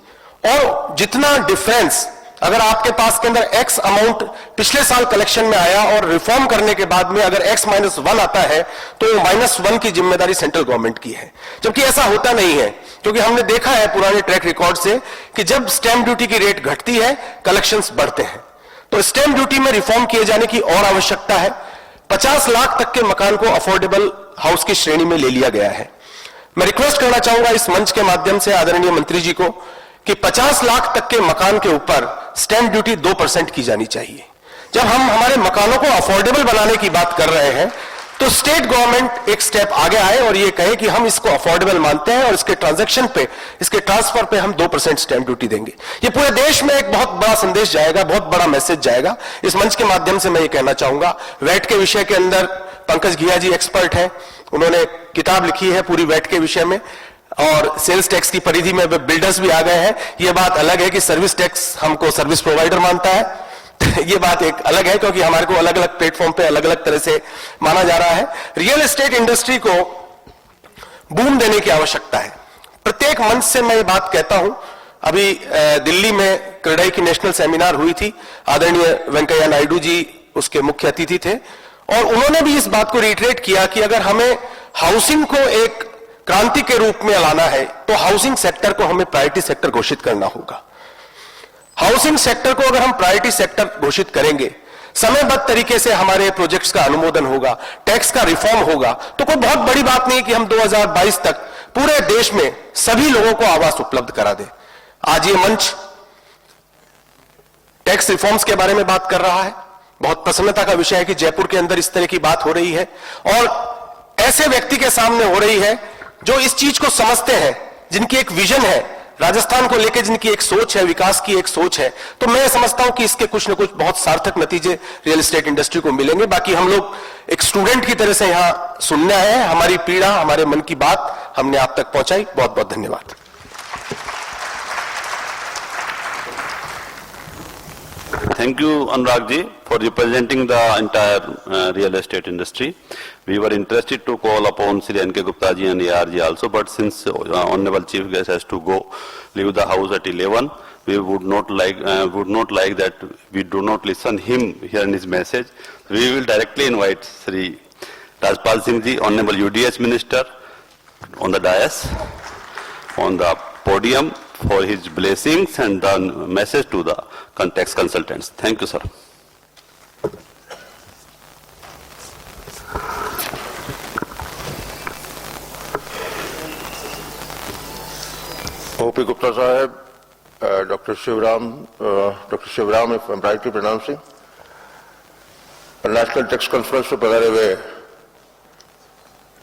और जितना डिफरेंस अगर आपके पास के अंदर एक्स अमाउंट पिछले साल कलेक्शन में आया और रिफॉर्म करने के बाद में अगर x-1 आता है तो -1 की जिम्मेदारी सेंट्रल गवर्नमेंट की है, जबकि ऐसा होता नहीं है। क्योंकि हमने देखा है पुराने ट्रैक रिकॉर्ड से कि जब स्टैंप ड्यूटी की रेट घटती है कलेक्शंस बढ़ते हैं। तो स्टैंप ड्यूटी में रिफॉर्म किए जाने की और आवश्यकता है। 50 लाख तक के मकान को अफोर्डेबल हाउस की श्रेणी में ले लिया गया है। मैं रिक्वेस्ट करना चाहूंगा इस मंच के माध्यम से आदरणीय मंत्री जी को कि 50 लाख तक के मकान के ऊपर स्टैंप ड्यूटी 2% की जानी चाहिए। जब हम हमारे मकानों को अफोर्डेबल बनाने की बात कर रहे हैं तो स्टेट गवर्नमेंट एक स्टेप आगे आए और ये कहे कि हम इसको अफोर्डेबल मानते हैं और इसके ट्रांजैक्शन पे, इसके ट्रांसफर पे हम 2% स्टैंप ड्यूटी देंगे। ये पूरे देश में एक बहुत बड़ा संदेश जाएगा, बहुत बड़ा मैसेज जाएगा। इस मंच के माध्यम से मैं ये कहना चाहूंगा, वैट के विषय के अंदर पंकज घिया जी एक्सपर्ट हैं, उन्होंने किताब लिखी है पूरी वैट के विषय में, और सेल्स टैक्स की परिधि में बिल्डर्स भी आ गए हैं। ये बात अलग है कि सर्विस टैक्स हमको सर्विस प्रोवाइडर मानता है, ये बात एक अलग है क्योंकि हमारे को अलग अलग प्लेटफॉर्म पे अलग अलग तरह से माना जा रहा है। रियल एस्टेट इंडस्ट्री को बूम देने की आवश्यकता है। प्रत्येक मंच से मैं ये बात कहता हूं। अभी दिल्ली में क्रेडाई की नेशनल सेमिनार हुई थी, आदरणीय वेंकैया नायडू जी उसके मुख्य अतिथि थे, और उन्होंने भी इस बात को रिट्रेट किया कि अगर हमें हाउसिंग को एक क्रांति के रूप में लाना है तो हाउसिंग सेक्टर को हमें प्रायोरिटी सेक्टर घोषित करना होगा। हाउसिंग सेक्टर को अगर हम प्रायोरिटी सेक्टर घोषित करेंगे, समयबद्ध तरीके से हमारे प्रोजेक्ट्स का अनुमोदन होगा, टैक्स का रिफॉर्म होगा, तो कोई बहुत बड़ी बात नहीं कि हम 2022 तक पूरे देश में सभी लोगों को आवास उपलब्ध करा दें। आज ये मंच टैक्स रिफॉर्म्स के बारे में बात कर रहा है। बहुत प्रसन्नता का विषय है कि जयपुर के अंदर इस तरह की बात हो रही है और ऐसे व्यक्ति के सामने हो रही है जो इस चीज को समझते हैं, जिनकी एक विजन है, राजस्थान को लेकर जिनकी एक सोच है, विकास की एक सोच है। तो मैं समझता हूं कि इसके कुछ न कुछ बहुत सार्थक नतीजे रियल एस्टेट इंडस्ट्री को मिलेंगे। बाकी हम लोग एक स्टूडेंट की तरह से यहां सुनना है, हमारी पीड़ा, हमारे मन की बात हमने आप तक पहुंचाई। बहुत बहुत धन्यवाद। Thank you, Anurag ji, for representing the entire real estate industry. We were interested to call upon Sri N.K. Gupta ji and AR ji also, but since Honorable Chief Guest has to go, leave the house at 11, we would not like that we do not listen him here in his message. We will directly invite Sri Rajpal Singh ji, Honorable UDH Minister, on the dais, on the podium for his blessings and the message to the tax consultants. Thank you, sir. O.P. Gupta Sahib, Dr. Shivram, if I'm rightly pronouncing, national tax conference में पधारे हुए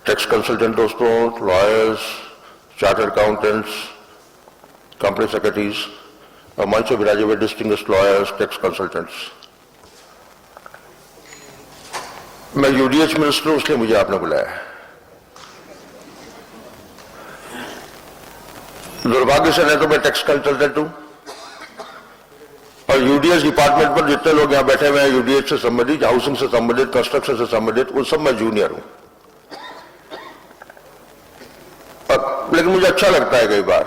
tax consultant दोस्तों, lawyers, chartered accountants, company secretaries और मंच पर विराजे हुए distinguished lawyers, tax consultants, मैं यूडीएच मिनिस्टर हूं, इसलिए मुझे आपने बुलाया है। दुर्भाग्य से नहीं तो मैं टैक्स कंसल्टेंट हूं और यूडीएच डिपार्टमेंट पर जितने लोग यहां बैठे हुए हैं, यूडीएच से संबंधित, हाउसिंग से संबंधित, कंस्ट्रक्शन से संबंधित, उन सब मैं जूनियर हूं। लेकिन मुझे अच्छा लगता है कई बार,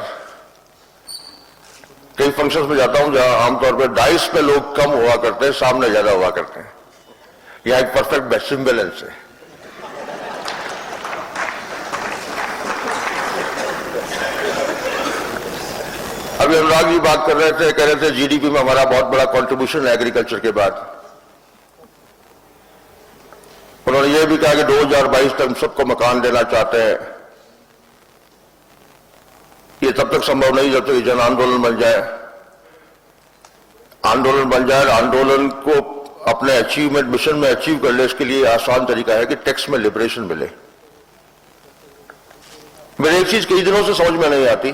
कई फंक्शंस में जाता हूं जहां आमतौर पर डाइस पे लोग कम हुआ करते हैं, सामने ज्यादा हुआ करते हैं। यह एक परफेक्ट बैलेंस है। अभी अनुराग जी बात कर रहे थे, कह रहे थे जीडीपी में हमारा बहुत बड़ा कंट्रीब्यूशन है एग्रीकल्चर के बाद। उन्होंने ये भी कहा कि 2022 तक हम सबको मकान देना चाहते हैं। ये तब तक संभव नहीं जब तक जन आंदोलन बन जाए। आंदोलन बन जाए, आंदोलन को अपने अचीवमेंट मिशन में अचीव कर ले, इसके लिए आसान तरीका है कि टैक्स में लिबरेशन मिले। मेरे एक चीज कई दिनों से समझ में नहीं आती,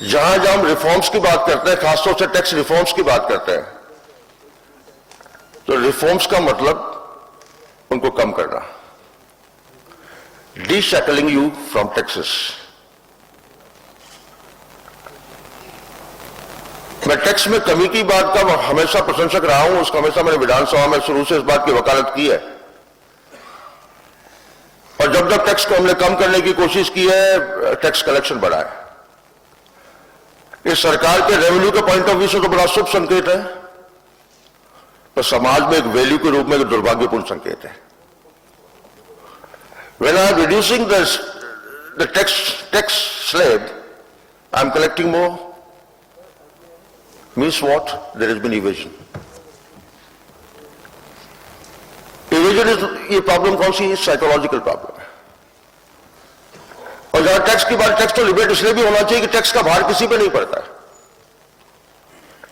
जहां जहां हम रिफॉर्म्स की बात करते हैं, खासतौर से टैक्स रिफॉर्म्स की बात करते हैं, तो रिफॉर्म्स का मतलब उनको कम करना, डीशैकलिंग यू फ्रॉम टैक्सेस। मैं टैक्स में कमी की बात का हमेशा प्रशंसक रहा हूं, उसका हमेशा मैंने विधानसभा में शुरू से इस बात की वकालत की है। और जब जब टैक्स को हमने कम करने की कोशिश की है, टैक्स कलेक्शन बढ़ा है। इस सरकार के रेवेन्यू के पॉइंट ऑफ व्यू से तो बड़ा शुभ संकेत है, तो समाज में एक वैल्यू के रूप में एक दुर्भाग्यपूर्ण संकेत है। When I am reducing the tax slab, I am collecting more. Means what? There has been evasion. Evasion is ये प्रॉब्लम कौन सी है? साइकोलॉजिकल प्रॉब्लम है। और जहां टैक्स की बात, टैक्स तो लिबरेट इसलिए भी होना चाहिए कि टैक्स का भार किसी पे नहीं पड़ता है।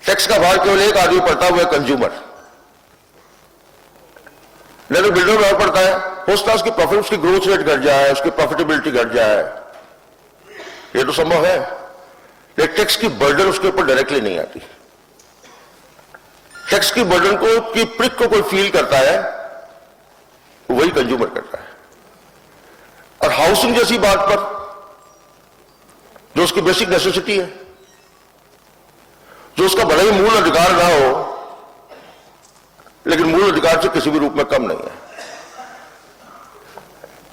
टैक्स का भार केवल एक आदमी पड़ता है, वो है कंज्यूमर। नहीं तो बिल्डर में पड़ता है, हो सकता है उसकी प्रॉफिट, उसकी ग्रोथ रेट घट जाए, उसकी प्रॉफिटेबिलिटी घट जाए, ये तो संभव है। लेकिन टैक्स की बर्डन उसके ऊपर डायरेक्टली नहीं आती। टैक्स की बर्डन को, की प्रिक को कोई फील करता है, वही कंज्यूमर करता है। और हाउसिंग जैसी बात पर, जो उसकी बेसिक नेसेसिटी है, जो उसका भले ही मूल अधिकार ना हो, लेकिन मूल अधिकार से किसी भी रूप में कम नहीं है।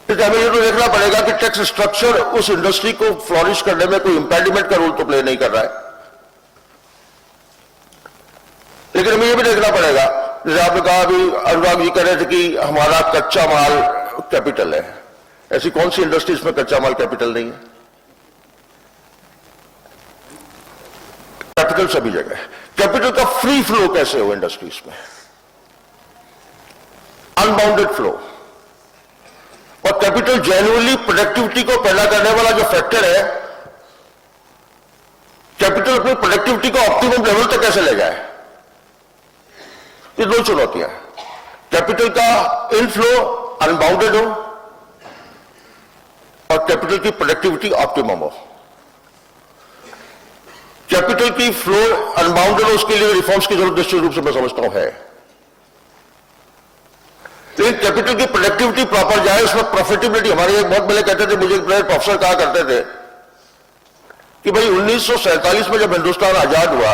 इसलिए हमें ये तो देखना पड़ेगा कि टैक्स स्ट्रक्चर उस इंडस्ट्री को फ्लॉरिश करने में कोई इंपेडिमेंट का रोल तो प्ले नहीं कर रहा है। लेकिन हमें यह भी देखना पड़ेगा, जैसे आपने कहा, अभी अनुराग जी कह रहे थे कि हमारा कच्चा माल कैपिटल है। ऐसी कौन सी इंडस्ट्रीज में कच्चा माल कैपिटल नहीं है? कैपिटल सभी जगह है। कैपिटल का फ्री फ्लो कैसे हो इंडस्ट्रीज में? Unbounded flow. और कैपिटल जेन्युइनली प्रोडक्टिविटी को पैदा करने वाला जो फैक्टर है, कैपिटल अपनी प्रोडक्टिविटी को ऑप्टिमम लेवल तक कैसे ले जाए? ये दो चुनौतियां हैं। कैपिटल का इनफ्लो अनबाउंडेड हो और कैपिटल की प्रोडक्टिविटी ऑप्टिमम हो। कैपिटल की फ्लो अनबाउंडेड हो, उसके लिए रिफॉर्म्स की जरूरत निश्चित रूप से मैं समझता हूं है। लेकिन कैपिटल की प्रोडक्टिविटी प्रॉपर जाए, उसमें प्रॉफिटेबिलिटी। हमारे एक बहुत पहले कहते थे, मुझे एक प्रोफेसर कहा करते थे कि भाई 1947 में जब हिंदुस्तान आजाद हुआ,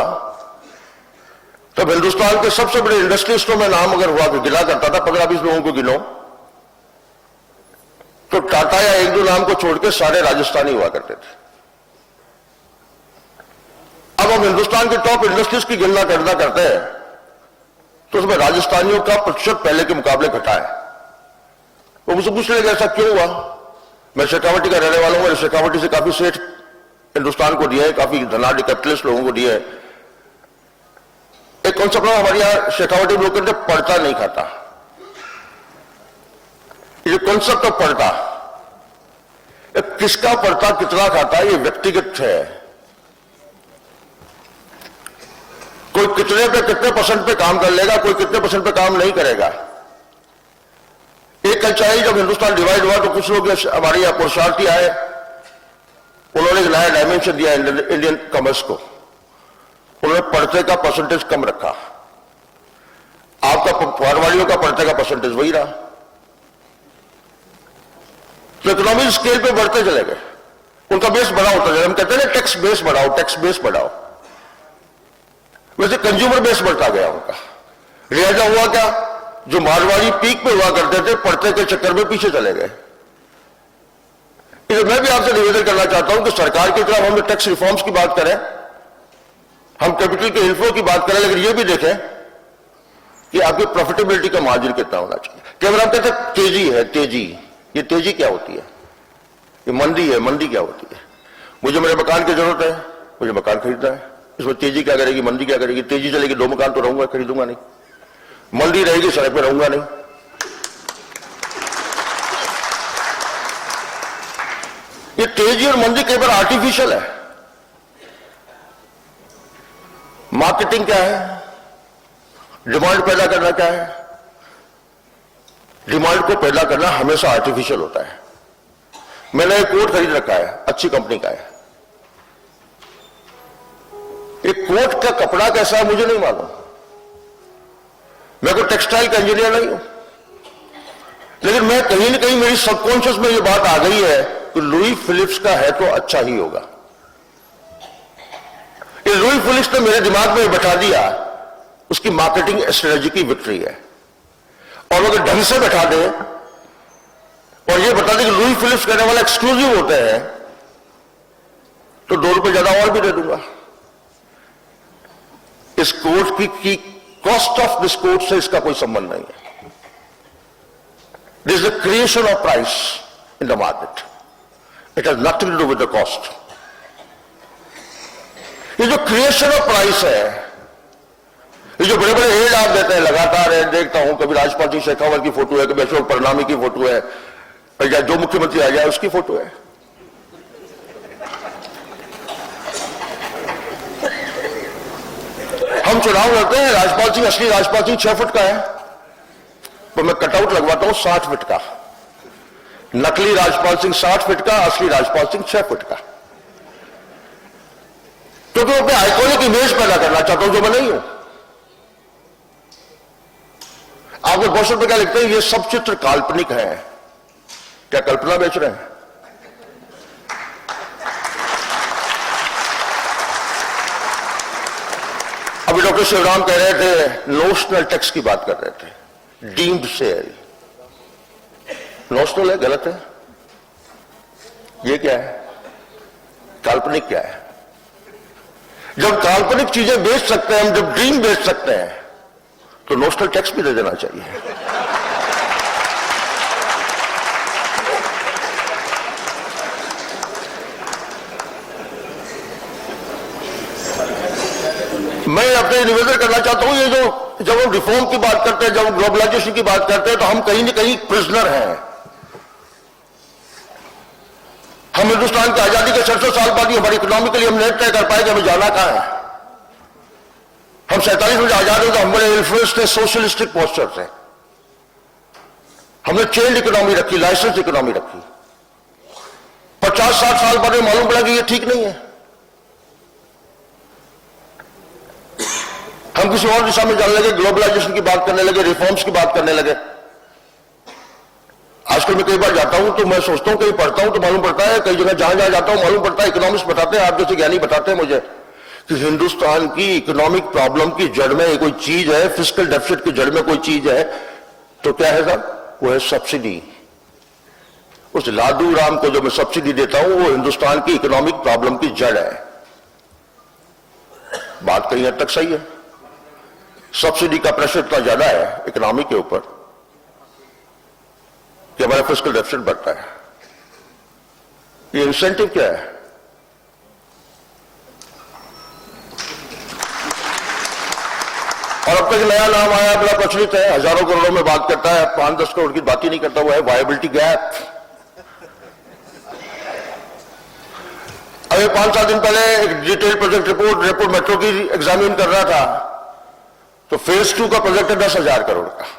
तब हिंदुस्तान के सबसे बड़े इंडस्ट्रियलिस्टों में नाम अगर हुआ तो गिना करता था, 15-20 लोगों को गिनो तो टाटा या एक दो नाम को छोड़ के सारे राजस्थानी हुआ करते थे। अब हम हिंदुस्तान के टॉप इंडस्ट्रीज की गणना करते हैं तो उसमें राजस्थानियों का प्रतिशत पहले के मुकाबले घटा है। वो मुझसे पूछ लेगा ऐसा क्यों हुआ। मैं शेखावटी का रहने वाला हूं, मैंने शेखावटी से काफी सेठ हिंदुस्तान को दिया है, काफी धनाढ़ कैपिटलिस्ट लोगों को दिया है। एक कॉन्सेप्ट हमारे यहां शेखावटी लोग कहते हैं पढ़ता नहीं खाता। ये कॉन्सेप्ट ऑफ पढ़ता, किसका पढ़ता कितना खाता ये व्यक्तिगत है। कोई कितने पे कितने परसेंट पे काम कर लेगा, कोई कितने परसेंट पे काम नहीं करेगा। एक कल्चर जब हिंदुस्तान डिवाइड हुआ तो कुछ लोग हमारे यहां पुरुषार्थी आए, उन्होंने एक नया डायमेंशन दिया इंडियन कॉमर्स को। उन्होंने पढ़ते का परसेंटेज कम रखा, आपका मारवाड़ियों का पढ़ते का परसेंटेज वही रहा, तो इकोनॉमिक स्केल पे बढ़ते चले गए, उनका बेस बड़ा होता चला। हम कहते हैं ना टैक्स बेस बढ़ाओ, टैक्स बेस बढ़ाओ, वैसे कंज्यूमर बेस बढ़ता गया उनका। लिहाजा हुआ क्या, जो मारवाड़ी पीक पे हुआ करते थे पढ़ते के चक्कर में पीछे चले गए। इसलिए मैं भी आपसे निवेदन करना चाहता हूं कि सरकार की तरफ हम टैक्स रिफॉर्म्स की बात करें, हम कैपिटल के इन्फ्लो की बात करें, लेकिन यह भी देखें कि आपकी प्रॉफिटेबिलिटी का मार्जिन कितना होना चाहिए। केवल आप कहते हैं तेजी है, तेजी, ये तेजी क्या होती है, ये मंदी है, मंदी क्या होती है। मुझे मेरे मकान की जरूरत है, मुझे मकान खरीदना है, इसमें तेजी क्या करेगी, मंदी क्या करेगी। तेजी चलेगी 2 मकान तो रहूंगा, खरीदूंगा नहीं, मंदी रहेगी सड़क पे रहूंगा नहीं। ये तेजी और मंदी कई बार आर्टिफिशियल है। मार्केटिंग क्या है, डिमांड पैदा करना क्या है, डिमांड को पैदा करना हमेशा आर्टिफिशियल होता है। मैंने एक कोट खरीद रखा है, अच्छी कंपनी का है। एक कोट का कपड़ा कैसा है मुझे नहीं मालूम, मैं कोई टेक्सटाइल का इंजीनियर नहीं हूं, लेकिन मैं कहीं ना कहीं मेरी सबकॉन्शियस में ये बात आ गई है कि लुई फिलिप्स का है तो अच्छा ही होगा। ये लुई फिलिप्स ने मेरे दिमाग में बैठा दिया, उसकी मार्केटिंग स्ट्रेटजी की विक्ट्री है। और अगर ढंग से बैठा दे और ये बता दे कि लुई फिलिप्स कहने वाला एक्सक्लूसिव होते हैं, तो 2 रुपए ज्यादा और भी दे दूंगा। इस कोट की कॉस्ट ऑफ दिस कोट से इसका कोई संबंध नहीं है। This is the creation of price in the market, it has nothing to do with the cost. ये जो क्रिएशन ऑफ प्राइस है, ये जो बड़े बड़े हेड आप देते हैं, लगातार देखता हूं, कभी राजपाल सिंह शेखावत की फोटो है, कभी अशोक परनामी की फोटो है, या जो मुख्यमंत्री आ जाए उसकी फोटो है। हम चुनाव लड़ते हैं, राजपाल सिंह, असली राजपाल सिंह 6 फुट का है, तो मैं कटआउट लगवाता हूं 60 फुट का। नकली राजपाल सिंह 60 फुट का, असली राजपाल सिंह 6 फुट का, क्योंकि मैं अपने आइकॉनिक इमेज पैदा करना चाहता हूं जो मैं नहीं हूं। आपको बहुत पे क्या लिखते हैं, ये सब चित्र काल्पनिक है। क्या कल्पना बेच रहे हैं? अभी डॉक्टर शिवराम कह रहे थे नोशनल टैक्स की बात कर रहे थे, डीम्ड शेयर। नोशनल है, गलत है। ये क्या है, काल्पनिक क्या है? जब काल्पनिक चीजें बेच सकते हैं हम, जब ड्रीम बेच सकते हैं, तो नोशनल टैक्स भी दे देना चाहिए। मैं अपने निवेदन करना चाहता हूं, ये जो जब हम रिफॉर्म की बात करते हैं, जब हम ग्लोबलाइजेशन की बात करते हैं, तो हम कहीं न कहीं प्रिजनर हैं। हम हिंदुस्तान की आजादी के 600 साल बाद ही हमारी इकोनॉमिकली हम नहीं तय कर पाए कि हमें जाना कहां है। हम 47 में आजाद हुए तो हम बड़े इन्फ्लुएंस थे सोशलिस्टिक पोस्चर से। हमने चेंज इकोनॉमी रखी, लाइसेंस इकोनॉमी रखी। 50-60 साल बाद मालूम पड़ा कि ये ठीक नहीं है। हम किसी और दिशा में जाने लगे, ग्लोबलाइजेशन की बात करने लगे, रिफॉर्म्स की बात करने लगे। आजकल मैं कई बार जाता हूं तो मैं सोचता हूं, कहीं पढ़ता हूं तो मालूम पड़ता है, कई जगह जहां जहां जाता हूं मालूम पड़ता है, इकोनॉमिक्स बताते हैं, आप जैसे ज्ञानी बताते हैं मुझे कि हिंदुस्तान की इकोनॉमिक प्रॉब्लम की जड़ में कोई चीज है, फिस्कल डेफिसिट की जड़ में कोई चीज है, तो क्या है साहब? वो है सब्सिडी। उस लाडू राम को जो मैं सब्सिडी देता हूं, वो हिंदुस्तान की इकोनॉमिक प्रॉब्लम की जड़ है। बात कहीं हद तक सही है। सब्सिडी का प्रेशर इतना ज्यादा है इकोनॉमी के ऊपर कि हमारा फिस्कल डेफिसिट बढ़ता है। ये इंसेंटिव क्या है? और अब तक नया नाम आया, बड़ा प्रचलित है, हजारों करोड़ों में बात करता है, 5-10 करोड़ की बात ही नहीं करता, वो है वायबिलिटी गैप। अभी 5-7 दिन पहले एक detail project report Jaipur metro की एग्जामिन कर रहा था, तो फेज 2 का प्रोजेक्ट है 10,000 करोड़ का।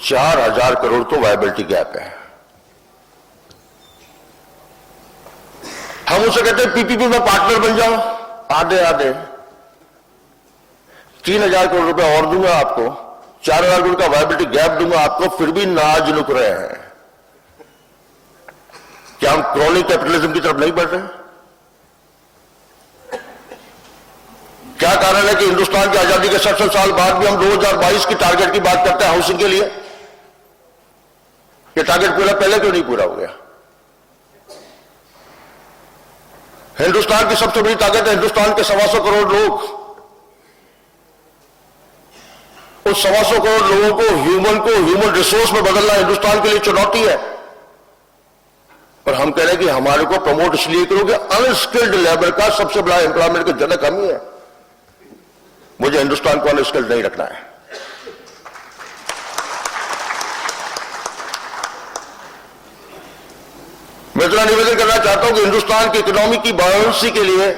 4,000 करोड़ तो वायबिलिटी गैप है। हम उसे कहते हैं पीपीपी में पार्टनर बन जाओ, आधे 3,000 करोड़ रुपए और दूंगा आपको, 4,000 करोड़ का वायबिलिटी गैप दूंगा आपको, फिर भी नाज नुक रहे हैं। क्या हम क्रॉनिक कैपिटलिज्म की तरफ नहीं बढ़ रहे? क्या कारण है कि हिंदुस्तान की आजादी के 60 साल बाद भी हम 2022 की टारगेट की बात करते हैं हाउसिंग के लिए? ये टारगेट पूरा पहले क्यों नहीं पूरा हो गया? हिंदुस्तान की सबसे बड़ी ताकत है हिंदुस्तान के 125 करोड़ लोग। उस 125 करोड़ लोगों को ह्यूमन रिसोर्स में बदलना हिंदुस्तान के लिए चुनौती है। और हम कह रहे हैं कि हमारे को प्रमोट इसलिए करो कि अनस्किल्ड लेबर का सबसे बड़ा एम्प्लॉयमेंट का जनक हम ही है। मुझे हिंदुस्तान को अनस्किल्ड नहीं रखना है। मैं इतना निवेदन करना चाहता हूं कि हिंदुस्तान की इकोनॉमी की बाउंसी के लिए,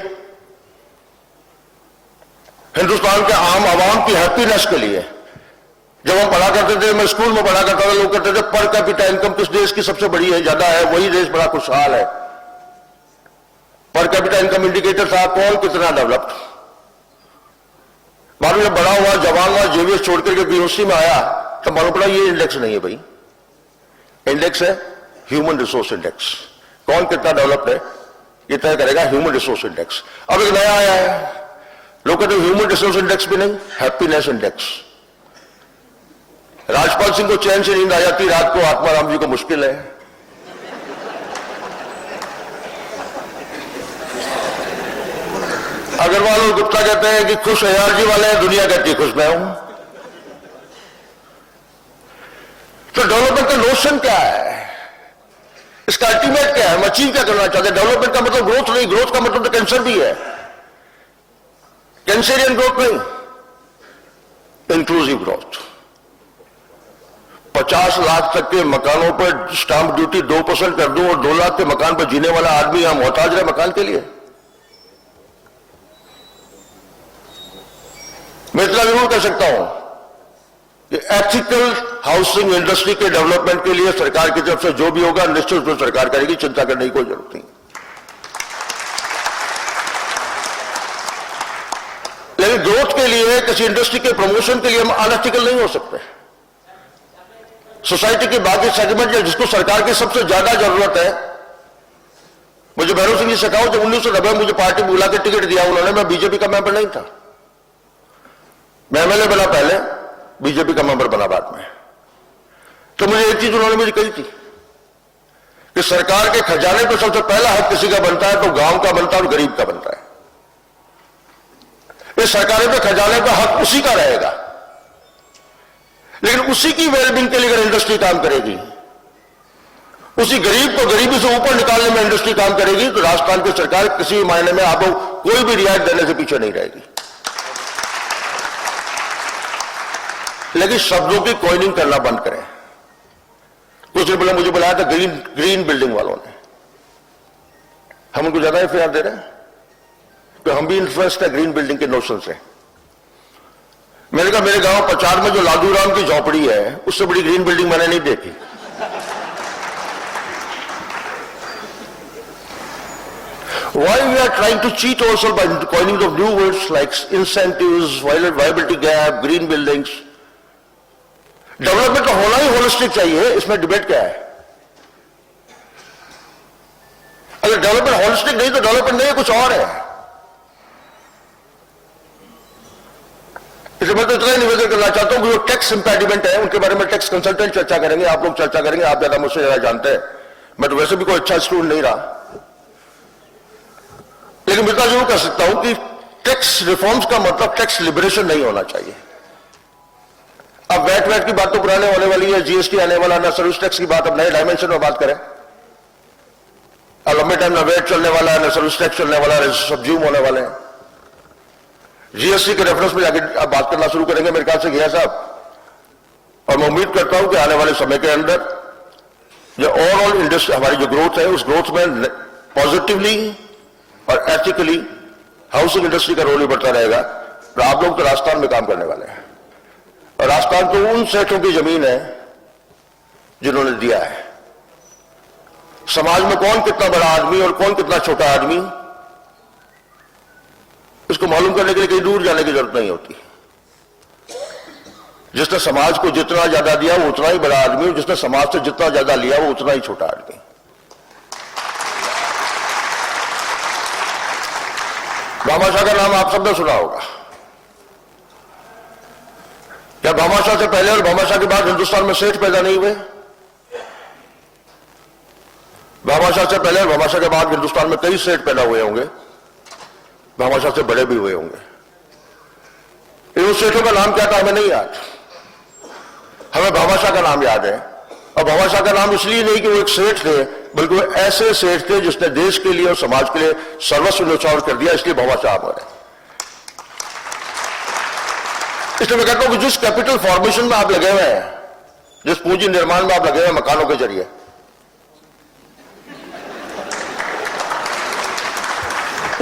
हिंदुस्तान के आम आवाम की हैप्पीनेस के लिए, जब हम पढ़ा करते थे, मैं स्कूल में पढ़ा करता था, लोग कहते थे पर कैपिटा इनकम किस देश की सबसे बड़ी है, ज्यादा है, वही देश बड़ा खुशहाल है। पर कैपिटा इनकम इंडिकेटर था कौन कितना डेवलप्ड। मालूम जब बड़ा हुआ, जवान हुआ, जेवीएस छोड़ करके बीओसी में आया, तो मालूम पड़ा ये इंडेक्स नहीं है भाई, इंडेक्स है ह्यूमन रिसोर्स इंडेक्स। कौन कितना डेवलप्ड है ये तय करेगा ह्यूमन रिसोर्स इंडेक्स। अब एक नया आया है, लोग कहते हैं ह्यूमन रिसोर्स इंडेक्स भी नहीं, हैप्पीनेस इंडेक्स। राजपाल सिंह को चैन से नींद आ जाती रात को, आत्माराम जी को मुश्किल है। अग्रवाल और गुप्ता कहते हैं कि खुश एआरजी वाले हैं, दुनिया कहती है खुश मैं हूं। तो डेवलपमेंट का नोशन क्या है, इसका अल्टीमेट क्या है, हम अचीव क्या करना चाहते हैं? डेवलपमेंट का मतलब ग्रोथ नहीं, ग्रोथ का मतलब तो कैंसर भी है, कैंसरियन ग्रोथ नहीं, इंक्लूसिव ग्रोथ। 50 लाख तक के मकानों पर स्टाम्प ड्यूटी 2% कर दूं और 2 लाख के मकान पर जीने वाला आदमी यहां मोहताज रहे मकान के लिए। मैं इतना जरूर कह सकता हूं कि एथिकल हाउसिंग इंडस्ट्री के डेवलपमेंट के लिए सरकार की तरफ से जो भी होगा निश्चित रूप से सरकार करेगी, चिंता करने की कोई जरूरत नहीं। लेकिन ग्रोथ के लिए, किसी इंडस्ट्री के प्रमोशन के लिए हम अनएथिकल नहीं हो सकते। सोसाइटी के बाकी सेगमेंट जिसको सरकार की सबसे ज्यादा जरूरत है, मुझे भैरव सिंह जी से कहा जब 1990 में मुझे पार्टी बुला के टिकट दिया उन्होंने, मैं बीजेपी का मेंबर नहीं था, मैं एमएलए बना पहले, बीजेपी का मेंबर बना बाद में। तो मुझे एक चीज उन्होंने मुझे कही थी कि सरकार के खजाने पर सबसे पहला हक किसी का बनता है तो गांव का बनता है और गरीब का बनता है। इस सरकार पे खजाने पर हक उसी का रहेगा, लेकिन उसी की वेलबींग के लिए अगर इंडस्ट्री काम करेगी, उसी गरीब को गरीबी से ऊपर निकालने में इंडस्ट्री काम करेगी, तो राजस्थान की सरकार किसी मायने में आपको कोई भी रियायत देने से पीछे नहीं रहेगी। लेकिन शब्दों की कॉइनिंग करना बंद करें। कुछ दिन पहले मुझे बुलाया था ग्रीन बिल्डिंग वालों ने, हम उनको ज्यादा एफआईआर दे रहे हैं, तो हम भी इन्फ्लुएंस्ड है ग्रीन बिल्डिंग के नोशन से। मैंने कहा मेरे गांव पचार में जो लादूराम की झोपड़ी है उससे बड़ी ग्रीन बिल्डिंग मैंने नहीं देखी। Why we are trying to cheat also by coining of new words like incentives, viability gap, green buildings? Development तो होना ही होलिस्टिक चाहिए, इसमें डिबेट क्या है? अगर डेवलपमेंट होलिस्टिक नहीं तो डेवलपमेंट नहीं है, कुछ और है। इसलिए मैं तो इतना ही निवेदन करना चाहता हूं कि जो टैक्स इंपैडिमेंट है उनके बारे में टैक्स कंसल्टेंट चर्चा करेंगे, आप लोग चर्चा करेंगे, आप ज्यादा मुझसे ज्यादा जानते हैं, मैं तो वैसे भी कोई अच्छा स्टूडेंट नहीं रहा। लेकिन मैं इतना जरूर कह सकता हूं कि टैक्स रिफॉर्म्स का मतलब टैक्स लिबरेशन नहीं होना चाहिए। अब वैट की बात तो पुराने होने वाली है, जीएसटी आने वाला, ना सर्विस टैक्स की बात, अब नए डायमेंशन में बात करें। अब लंबे टाइम ना वेट चलने वाला है, ना सर्विस टैक्स चलने वाला है, सब्ज्यूम होने वाले हैं। जीएसटी के रेफरेंस में जाके आप बात करना शुरू करेंगे मेरे ख्याल से गया साहब, और मैं उम्मीद करता हूं कि आने वाले समय के अंदर जो ओवरऑल इंडस्ट्री हमारी जो ग्रोथ है, उस ग्रोथ में पॉजिटिवली और एथिकली हाउसिंग इंडस्ट्री का रोल ही बढ़ता रहेगा। और आप लोग तो राजस्थान में काम करने वाले हैं, और राजस्थान तो उन सेठों की जमीन है जिन्होंने दिया है। समाज में कौन कितना बड़ा आदमी और कौन कितना छोटा आदमी, इसको मालूम करने के लिए कहीं दूर जाने की जरूरत नहीं होती। जिसने समाज को जितना ज्यादा दिया वो उतना ही बड़ा आदमी, और जिसने समाज से जितना ज्यादा लिया वो उतना ही छोटा आदमी। भामाशाह का नाम आप सबने सुना होगा। क्या भामाशाह से पहले और भामाशाह के बाद हिंदुस्तान में सेठ पैदा नहीं हुए? भामाशाह से पहले और भामाशाह के बाद हिंदुस्तान में कई सेठ पैदा हुए होंगे, भामाशाह से बड़े भी हुए होंगे। इन सेठों का नाम क्या था हमें नहीं याद, हमें भामाशाह का नाम याद है। और भामाशाह का नाम इसलिए नहीं कि वो एक सेठ थे, बल्कि वो ऐसे सेठ थे जिसने देश के लिए और समाज के लिए सर्वस्व न्यौछावर कर दिया, इसलिए भामाशाह हमारे। इसलिए मैं कहता हूं कि जिस कैपिटल फॉर्मेशन में आप लगे हुए हैं, जिस पूंजी निर्माण में आप लगे हुए हैं मकानों के जरिए,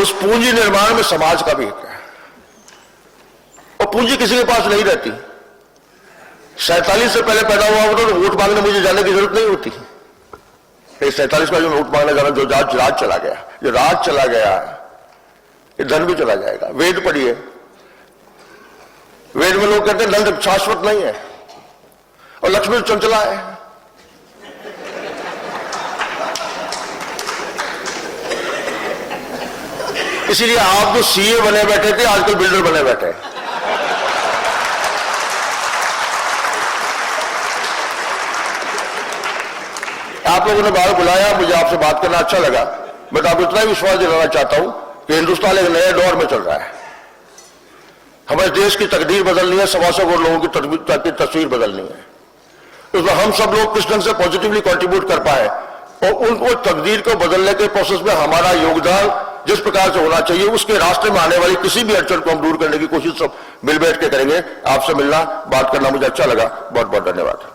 उस पूंजी निर्माण में समाज का भी हित है। और पूंजी किसी के पास नहीं रहती। 47 से पहले पैदा हुआ होता तो वोट मांगने मुझे जाने की जरूरत नहीं होती। 47 का जो वोट मांगने जाना, जो राज चला गया, जो राज चला गया, ये धन भी चला जाएगा। वेद पढ़िए, वेद में लोग कहते हैं धन शाश्वत नहीं है और लक्ष्मी चंचला है। इसीलिए आप जो सीए बने बैठे थे आजकल बिल्डर बने बैठे हैं। आप लोगों ने बाहर बुलाया, मुझे आपसे बात करना अच्छा लगा। मैं तो आपको इतना ही विश्वास दिलाना चाहता हूं कि हिंदुस्तान एक नए दौर में चल रहा है। हमारे देश की तकदीर बदलनी है, 125 करोड़ लोगों की तस्वीर बदलनी है। उसमें हम सब लोग किस ढंग से पॉजिटिवली कंट्रीब्यूट कर पाए और उनको तकदीर को बदलने के प्रोसेस में हमारा योगदान जिस प्रकार से होना चाहिए, उसके रास्ते में आने वाली किसी भी अड़चन को हम दूर करने की कोशिश सब मिल बैठ के करेंगे। आपसे मिलना, बात करना मुझे अच्छा लगा। बहुत बहुत धन्यवाद।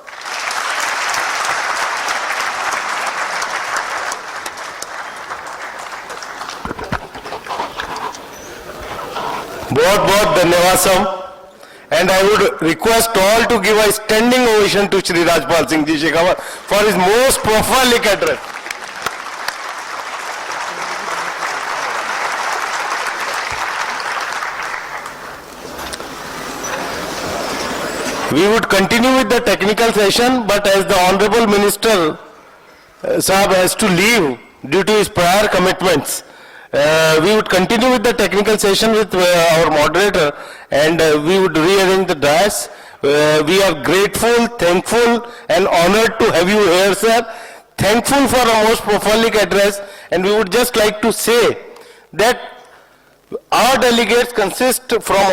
बहुत बहुत धन्यवाद साहब। And I would request all to give a standing ovation to Shri Rajpal Singh Ji Shekhawat for his most prolific address. We would continue with the technical session, but as the Honorable Minister Sahab has to leave due to his prior commitments, we would continue with the technical session with our moderator, and we would rearrange the dais. We are grateful, thankful and honored to have you here, sir. Thankful for a most prolific address, and we would just like to say that our delegates consist from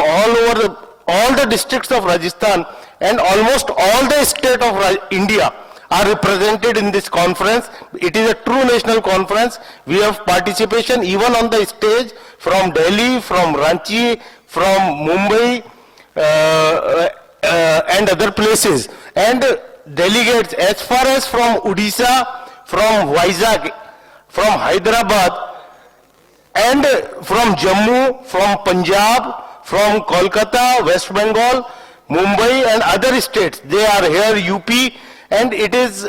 all the districts of Rajasthan and almost all the state of India are represented in this conference. It is a true national conference. We have participation even on the stage from Delhi, from Ranchi, from Mumbai and other places. And delegates as far as from Odisha, from Vizag, from Hyderabad, and from Jammu, from Punjab, from Kolkata, West Bengal, Mumbai and other states. They are here, UP, and it is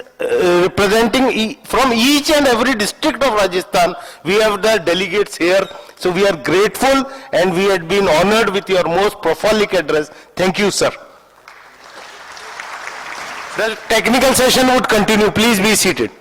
representing from each and every district of Rajasthan. We have the delegates here. So we are grateful and we had been honored with your most prolific address. Thank you, sir. The technical session would continue. Please be seated.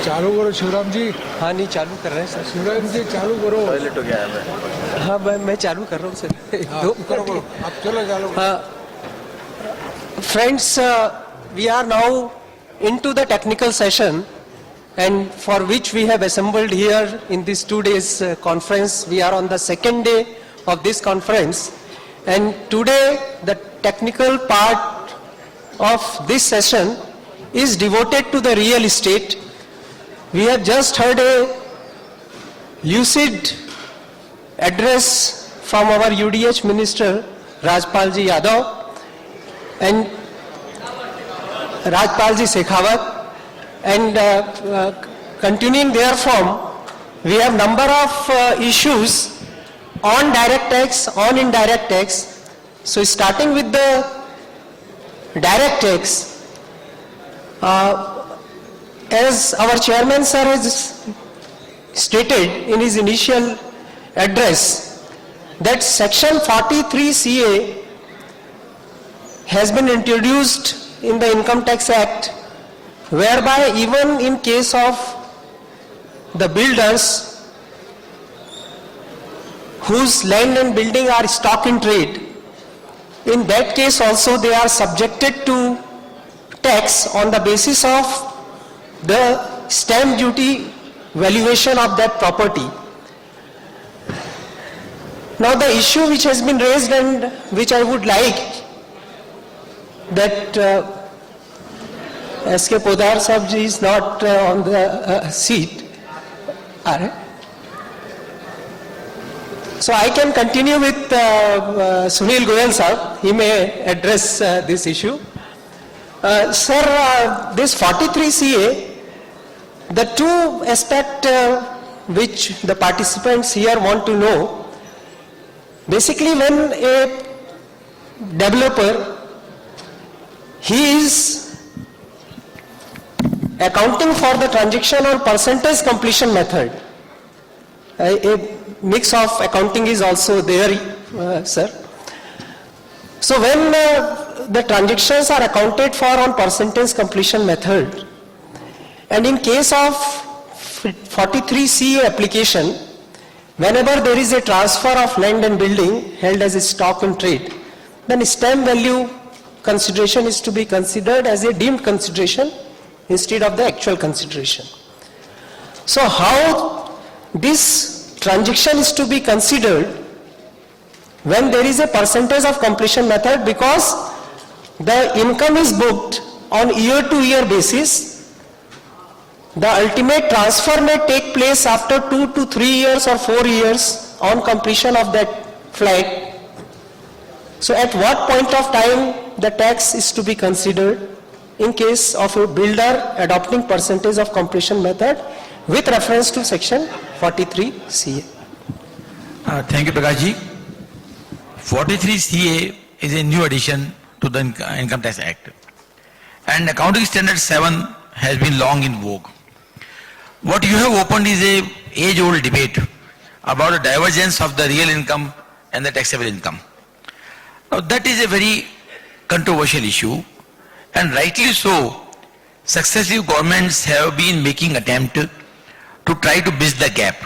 चालू करो शिवराम जी। हाँ नहीं चालू कर रहे हैं sir. Shivram जी चालू करो। टॉयलेट हो गया है हाँ मैं चालू कर रहा हूँ सर। हाँ, करो करो अब चलो चालू करो। Friends, we are now into the technical session, and for which we have assembled here in this 2 days conference. We are on the second day of this conference, and today the technical part of this session is devoted to the real estate. We have just heard a lucid address from our UDH Minister Rajpalji Yadav and Rajpalji Shekhawat, and continuing therefrom, we have number of issues on direct tax, on indirect tax. So starting with the direct tax, as our chairman sir has stated in his initial address, that section 43CA has been introduced in the Income Tax Act, whereby even in case of the builders whose land and building are stock in trade, in that case also they are subjected to tax on the basis of the stamp duty valuation of that property. Now the issue which has been raised and which I would like that S.K. Podar Sahib ji is not on the seat. So I can continue with Sunil Goyal Sahib. He may address this issue. Sir, this 43CA, the two aspects which the participants here want to know, basically when a developer, he is accounting for the transaction on percentage completion method. A mix of accounting is also there, sir. So when the transactions are accounted for on percentage completion method, and in case of 43CA application, whenever there is a transfer of land and building held as a stock in trade, then stamp value consideration is to be considered as a deemed consideration instead of the actual consideration. So how this transaction is to be considered when there is a percentage of completion method, because the income is booked on year-to-year basis. The ultimate transfer may take place after 2 to 3 years or 4 years on completion of that flat. So at what point of time the tax is to be considered in case of a builder adopting percentage of completion method with reference to section 43CA? Thank you, Prakash ji. 43CA is a new addition to the Income Tax Act, and Accounting Standard 7 has been long in vogue. What you have opened is a age-old debate about the divergence of the real income and the taxable income. Now that is a very controversial issue, and rightly so. Successive governments have been making attempt to try to bridge the gap.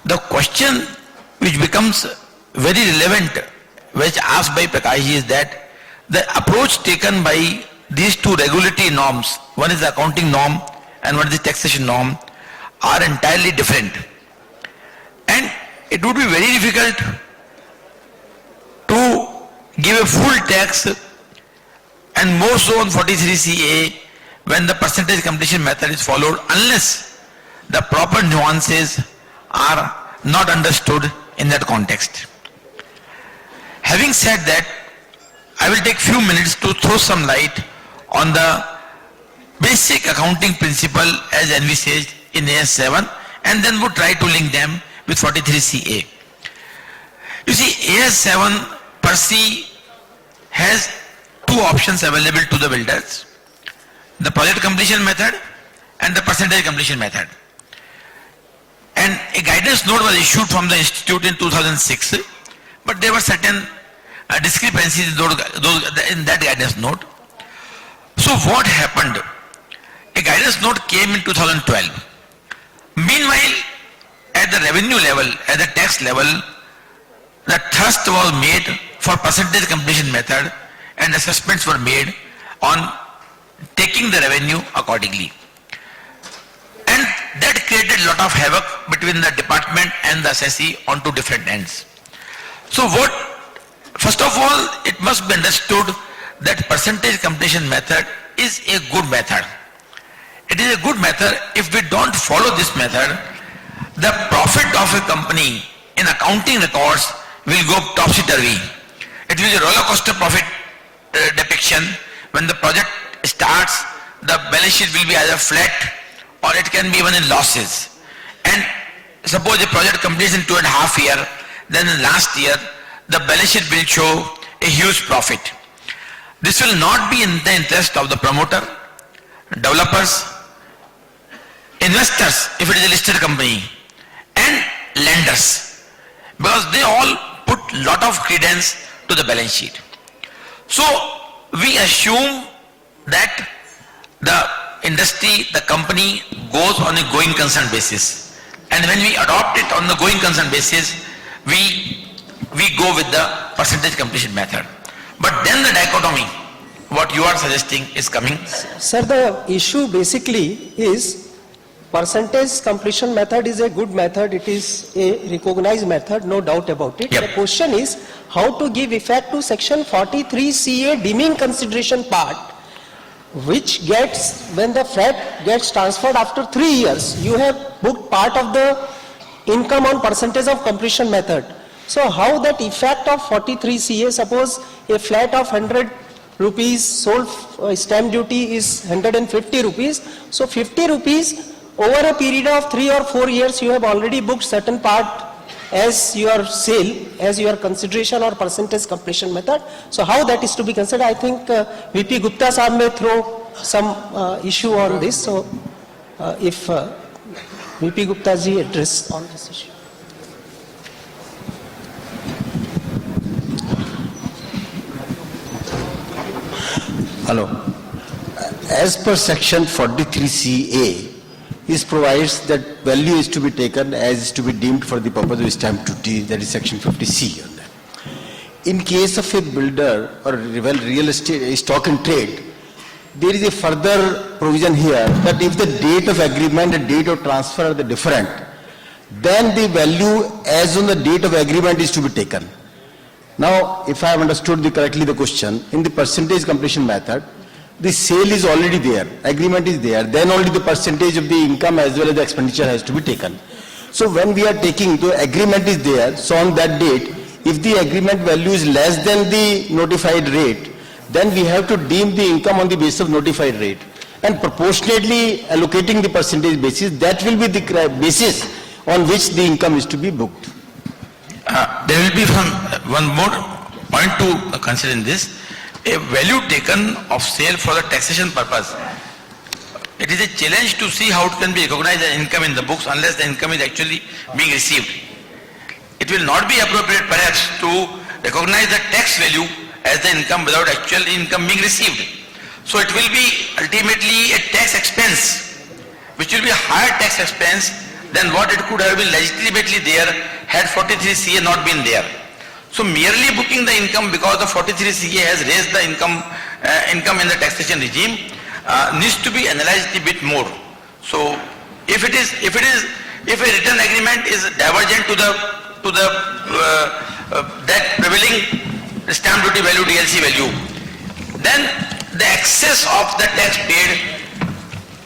The question which becomes very relevant, which asked by Prakash ji, is that the approach taken by these two regulatory norms, one is the accounting norm and one is the taxation norm, are entirely different. And it would be very difficult to give a full tax, and more so on 43CA when the percentage completion method is followed, unless the proper nuances are not understood in that context. Having said that, I will take few minutes to throw some light on the basic accounting principle as envisaged in AS7, and then we'll try to link them with 43CA. You see, AS7 per se has two options available to the builders: the project completion method and the percentage completion method. And a guidance note was issued from the institute in 2006, but there were certain discrepancies in that guidance note. So what happened? A guidance guidance note came in 2012. Meanwhile, at the revenue level, at the tax level, the thrust was made for percentage completion method and assessments were made on taking the revenue accordingly. And that created a lot of havoc between the department and the assessee on two different ends. So first of all, it must be understood that percentage completion method is a good method. It is a good method. If we don't follow this method, the profit of a company in accounting records will go topsy-turvy. It will be a roller coaster profit depiction. When the project starts, the balance sheet will be either flat or it can be even in losses. And suppose a project completes in 2.5 years, then in last year, the balance sheet will show a huge profit. This will not be in the interest of the promoter, developers, investors, if it is a listed company, and lenders, because they all put lot of credence to the balance sheet. So we assume that the industry, the company goes on a going concern basis, and when we adopt it on the going concern basis, we go with the percentage completion method. But then the dichotomy, what you are suggesting, is coming. Sir, the issue basically is percentage completion method is a good method. It is a recognized method, no doubt about it. Yep. The question is how to give effect to section 43CA deeming consideration part, which gets, when the flat gets transferred after 3 years, you have booked part of the income on percentage of completion method. So how that effect of 43CA, suppose a flat of 100 rupees sold stamp duty is 150 rupees. So 50 rupees over a period of 3 or 4 years, you have already booked certain part as your sale, as your consideration or percentage completion method. So how that is to be considered? I think VP Gupta Saab may throw some issue on this. So if VP Gupta ji address on this issue. Hello. As per section 43CA, this provides that value is to be taken as is to be deemed for the purpose of stamp duty, that is section 50C on that. In case of a builder or real estate stock in trade, there is a further provision here that if the date of agreement and date of transfer are the different, then the value as on the date of agreement is to be taken. Now, if I have understood correctly the question, in the percentage completion method, the sale is already there, agreement is there, then only the percentage of the income as well as the expenditure has to be taken. So when we are taking, the agreement is there, so on that date, if the agreement value is less than the notified rate, then we have to deem the income on the basis of notified rate. And proportionately allocating the percentage basis, that will be the basis on which the income is to be booked. There will be one more point to consider in this. A value taken of sale for the taxation purpose. It is a challenge to see how it can be recognized as income in the books unless the income is actually being received. It will not be appropriate perhaps to recognize the tax value as the income without actual income being received. So it will be ultimately a tax expense, which will be a higher tax expense than what it could have been legitimately there had 43CA not been there. So merely booking the income because the 43CA has raised the income in the taxation regime needs to be analyzed a bit more. So if a written agreement is divergent to the that prevailing stamp duty value, DLC value, then the excess of the tax paid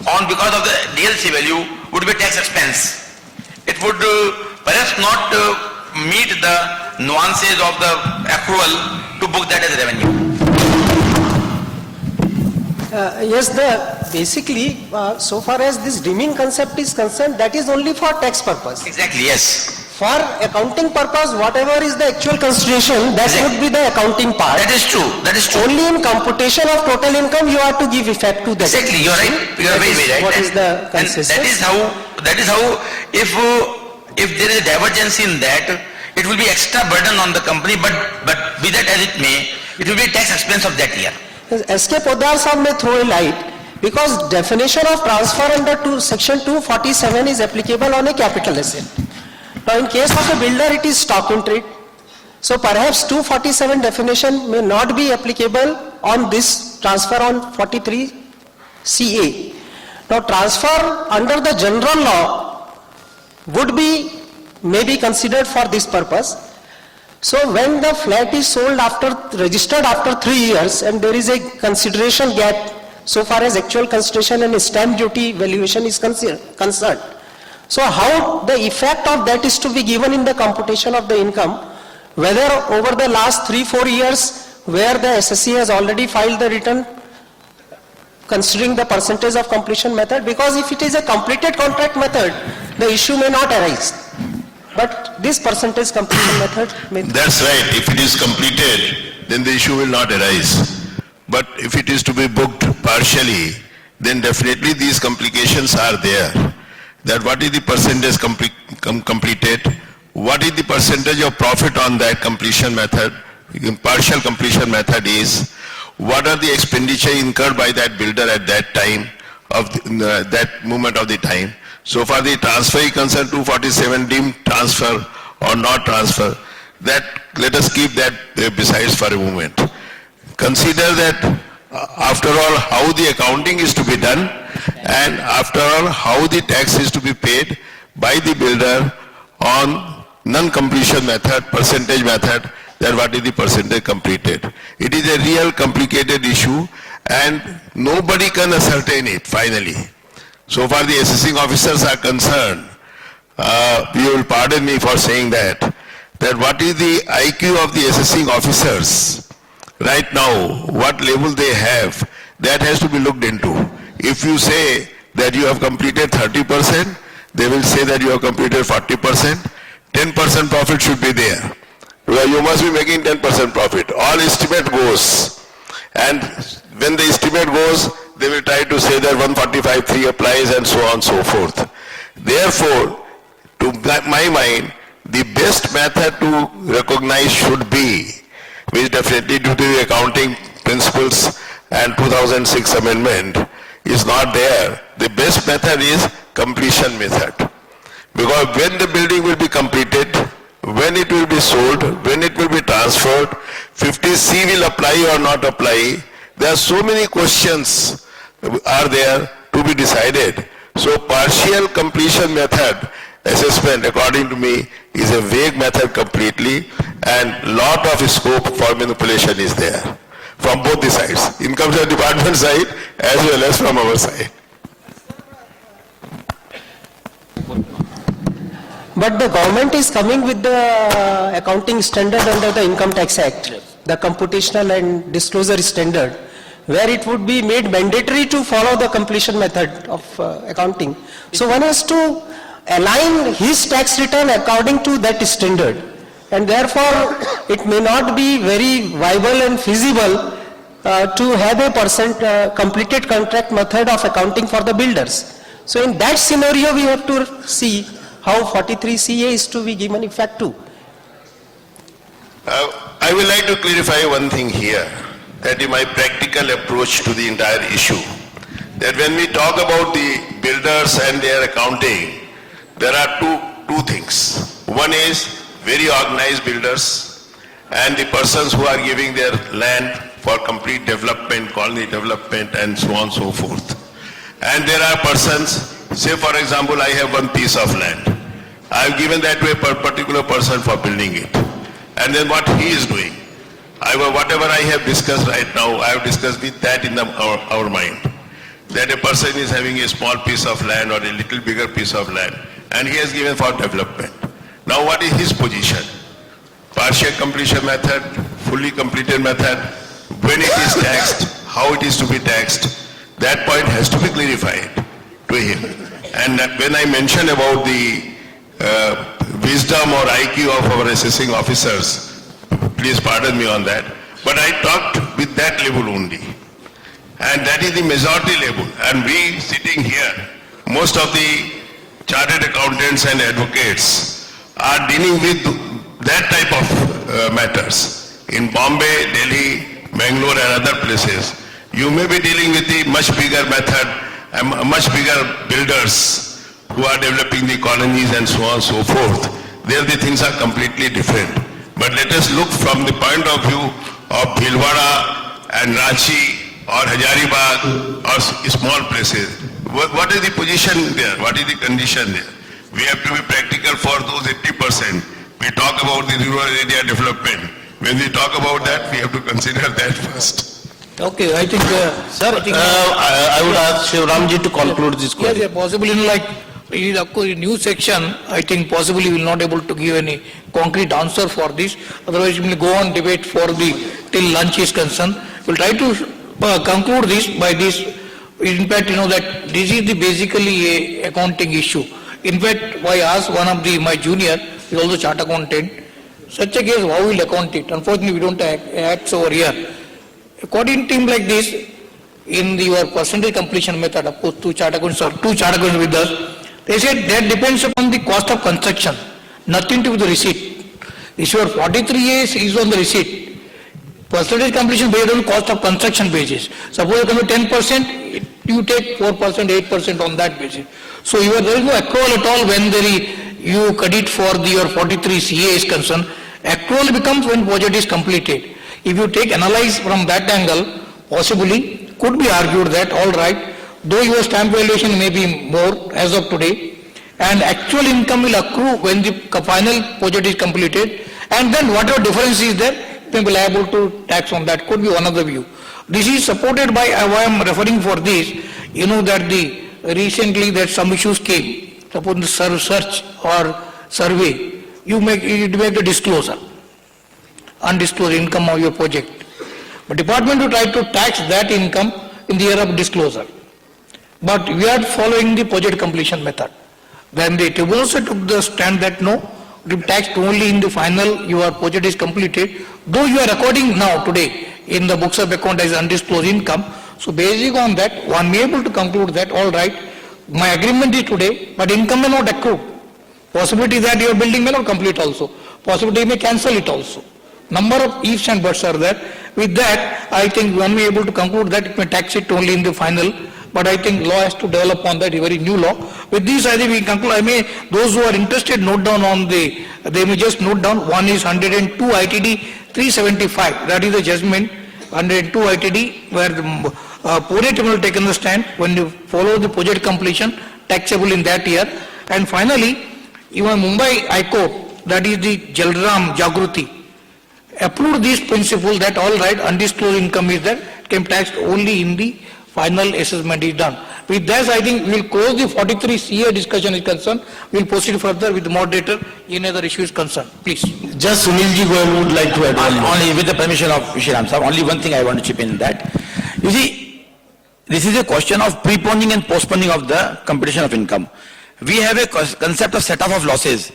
on because of the DLC value would be tax expense. It would perhaps not meet the nuances of the accrual to book that as revenue. Yes, basically, so far as this deeming concept is concerned, that is only for tax purpose. Exactly, yes. For accounting purpose, whatever is the actual consideration, that Exactly. would be the accounting part. That is true. That is true. Only in computation of total income, you have to give effect to that. Exactly, you are right. You are very, very right. What is the And consensus? that is how if there is a divergence in that, it will be extra burden on the company, but be that as it may, it will be a tax expense of that year. SK Podar Sahab may throw a light because definition of transfer under section 247 is applicable on a capital asset. Now in case of a builder, it is stock in trade. So perhaps 247 definition may not be applicable on this transfer on 43 CA. Now transfer under the general law would be maybe considered for this purpose. So when the flat is sold registered after 3 years and there is a consideration gap so far as actual consideration and stamp duty valuation is concerned. So how the effect of that is to be given in the computation of the income, whether over the last 3-4 years where the SSC has already filed the return considering the percentage of completion method, because if it is a completed contract method, the issue may not arise. But this percentage completion method may... That's right. If it is completed, then the issue will not arise. But if it is to be booked partially, then definitely these complications are there. That what is the percentage completed, what is the percentage of profit on that completion method, partial completion method is, what are the expenditure incurred by that builder at that time, of that moment of the time. So far the transfer is concerned, 247 deemed transfer or not transfer, that let us keep that besides for a moment. Consider that after all how the accounting is to be done, and after all how the tax is to be paid by the builder on non-completion method, percentage method, that what is the percentage completed. It is a real complicated issue and nobody can ascertain it finally. So far the assessing officers are concerned, you will pardon me for saying that what is the IQ of the assessing officers right now, what level they have, that has to be looked into. If you say that you have completed 30%, they will say that you have completed 40%, 10% profit should be there. Because you must be making 10% profit. All estimate goes. And when the estimate goes, they will try to say that 145(3) applies and so on and so forth. Therefore, to my mind, the best method to recognize should be, which definitely due to the accounting principles and 2006 amendment is not there. The best method is completion method. Because when the building will be completed, when it will be sold, when it will be transferred, 50C will apply or not apply. There are so many questions are there to be decided. So partial completion method assessment, according to me, is a vague method completely, and lot of scope for manipulation is there from both the sides, income tax department side as well as from our side. But the government is coming with the accounting standard under the Income Tax Act, the computational and disclosure standard, where it would be made mandatory to follow the completion method of accounting. So one has to align his tax return according to that standard, and therefore it may not be very viable and feasible to have a completed contract method of accounting for the builders. So in that scenario we have to see how 43CA is to be given effect to. I would like to clarify one thing here, that is my practical approach to the entire issue. That when we talk about the builders and their accounting, there are two things. One is very organized builders and the persons who are giving their land for complete development, colony development and so on and so forth. And there are persons, say for example I have one piece of land. I have given that to a particular person for building it. And then what he is doing, whatever I have discussed right now, I have discussed with that in our mind. That a person is having a small piece of land or a little bigger piece of land and he has given for development. Now what is his position? Partial completion method, fully completed method, when it is taxed, how it is to be taxed, that point has to be clarified to him. And when I mention about the wisdom or IQ of our assessing officers, please pardon me on that, but I talked with that level only. And that is the majority level. And we sitting here, most of the chartered accountants and advocates are dealing with that type of matters. In Bombay, Delhi, Bangalore and other places, You may be dealing with the much bigger method, much bigger builders who are developing the colonies and so on and so forth. There the things are completely different. But let us look from the point of view of Bhilwara and Ranchi or Hazaribagh or small places. What is the position there? What is the condition there? We have to be practical for those 80%. We talk about the rural area development. When we talk about that, we have to consider that first. Okay, I think, Sir, I think- I would ask Shivramji to conclude this yes, query. yeah, possibly, like, it is of course a new section, I think possibly we will not able to give any concrete answer for this. Otherwise, we will go on debate for till lunch is concerned. We'll try to conclude this by this. In fact, that this is basically a accounting issue. In fact, I asked one of my junior, he is also chart accountant, such a case, how will account it? Unfortunately, we don't have acts over here. According to him like this, in your percentage completion method, of course, two chart accountants with us, they said that depends upon the cost of construction, nothing to do with the receipt. If your 43A is on the receipt, percentage completion based on cost of construction basis. Suppose you commit 10%, you take 4%, 8% on that basis. So there is no accrual at all when you credit for your 43CA is concerned. Accrual becomes when project is completed. If you analyze from that angle, possibly could be argued that all right, though your stamp valuation may be more as of today, and actual income will accrue when the final project is completed, and then whatever difference is there, they will be liable to tax on that. Could be one of the view. This is supported by why I am referring for this. That recently that some issues came. Suppose the search or survey, you make the disclosure, undisclosed income of your project. But department will try to tax that income in the year of disclosure. But we are following the project completion method. Then the tribunal also took the stand that no, it will be taxed only in the final your project is completed, though you are recording now today in the books of account as undisclosed income. So based on that, one may be able to conclude that all right, my agreement is today, but income may not accrue. Possibility that your building may not complete also. Possibility you may cancel it also. Number of ifs and buts are there. With that, I think one may be able to conclude that it may tax it only in the final. But I think law has to develop on that, a very new law. With this, I think we conclude. Those who are interested, note down they may just note down. One is 102 ITD 375. That is the judgment. 102 ITD, where the Pune tribunal taken the stand when you follow the project completion, taxable in that year. And finally, even Mumbai High Court, that is the Jalram Jagruti, approved this principle that all right, undisclosed income is there, can be taxed only in the final assessment is done. With that, I think we will close the 43CA discussion is concerned. We will proceed further with the moderator in other issues concerned. Please. Just Sunilji Goyal would like to add one more. Only with the permission of Shriram Sahib, only one thing I want to chip in that. You see, this is a question of preponing and postponing of the computation of income. We have a concept of set-off of losses,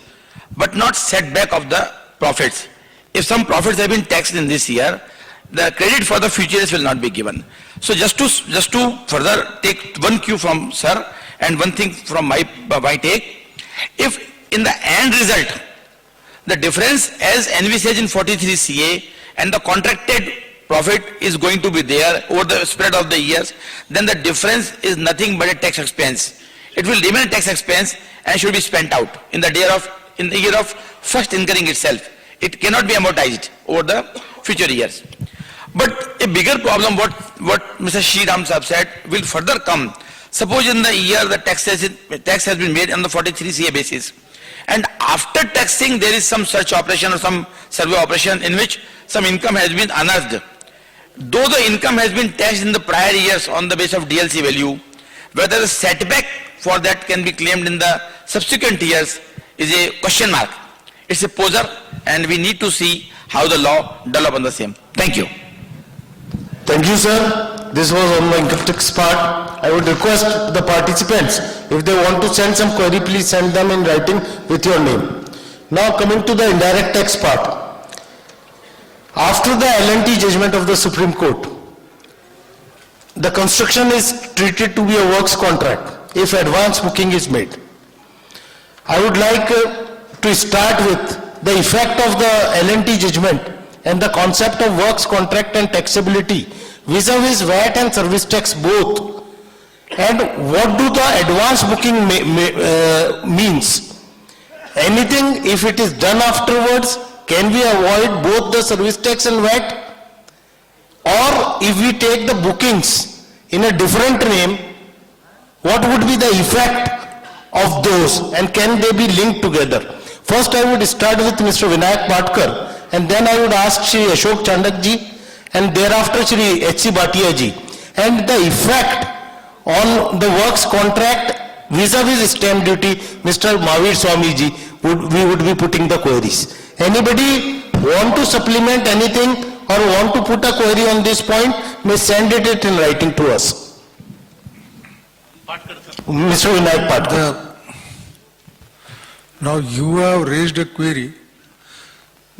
but not setback of the profits. If some profits have been taxed in this year, the credit for the future years will not be given. So just to further take one cue from sir and one thing from my take, if in the end result, the difference as envisaged in 43CA and the contracted profit is going to be there over the spread of the years, then the difference is nothing but a tax expense. It will remain a tax expense and should be spent out in the year of first incurring itself. It cannot be amortized over the future years. But a bigger problem, what Mr. Shriram Sahib said, will further come. Suppose in the year the tax has been made on the 43CA basis, and after taxing there is some search operation or some survey operation in which some income has been unearthed. Though the income has been taxed in the prior years on the basis of DLC value, whether the setback for that can be claimed in the subsequent years is a question mark. It's a poser, and we need to see how the law develop on the same. Thank you. Thank you, sir. This was on my income tax part. I would request the participants, if they want to send some query, please send them in writing with your name. Now coming to the indirect tax part. After the L&T judgment of the Supreme Court, the construction is treated to be a works contract if advance booking is made. I would like to start with the effect of the L&T judgment and the concept of works contract and taxability vis-a-vis VAT and service tax both? And what do the advance booking means? Anything, if it is done afterwards, can we avoid both the service tax and VAT? Or if we take the bookings in a different name, what would be the effect of those and can they be linked together? First I would start with Mr. Vinayak Patkar and then I would ask Shri Ashok Chandak ji and thereafter Shri H.C. Bhatia ji. And the effect on the works contract vis-a-vis stamp duty, Mr. Mahavir Swami ji, we would be putting the queries. Anybody want to supplement anything or want to put a query on this point, may send it in writing to us. Mr. Vinayak Patkar. Now you have raised a query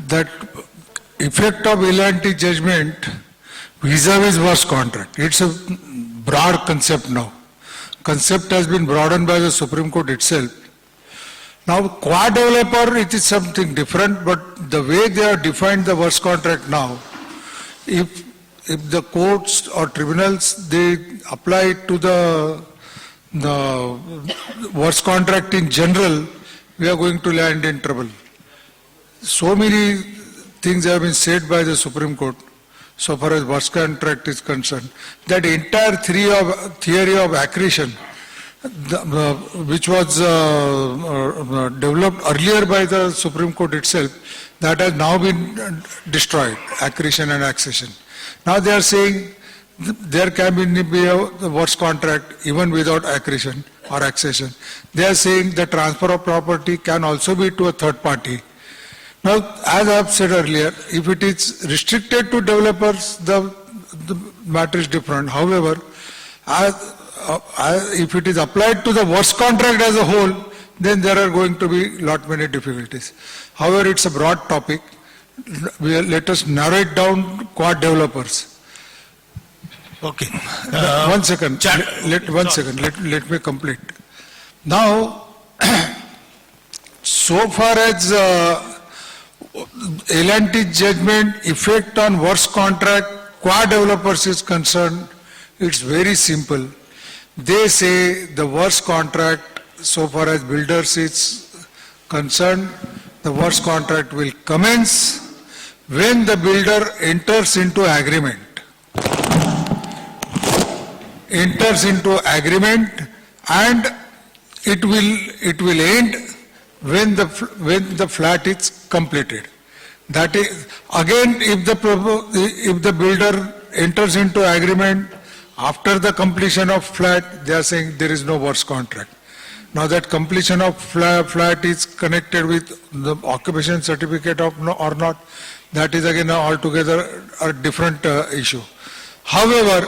that effect of L&T judgment vis-a-vis works contract. It's a broad concept now. Concept has been broadened by the Supreme Court itself. Now, qua developer, it is something different, but the way they have defined the works contract now, if the courts or tribunals, they apply it to the works contract in general, we are going to land in trouble. So many things have been said by the Supreme Court, so far as works contract is concerned, that entire theory of accretion, which was developed earlier by the Supreme Court itself, that has now been destroyed, accretion and accession. Now they are saying there can be a works contract even without accretion or accession. They are saying the transfer of property can also be to a third party. Now, as I have said earlier, if it is restricted to developers, the matter is different. However, if it is applied to the works contract as a whole, then there are going to be lot many difficulties. However, it's a broad topic. Let us narrow it down qua developers. Okay. One second. Let me complete. Now, so far as L&T judgment effect on works contract qua developers is concerned, it's very simple. They say the works contract, so far as builders is concerned, the works contract will commence when the builder enters into agreement. Enters into agreement and it will end when the flat is completed. That is, again, if the builder enters into agreement after the completion of flat, they are saying there is no works contract. Now that completion of flat is connected with the occupation certificate or not, that is again altogether a different issue. However,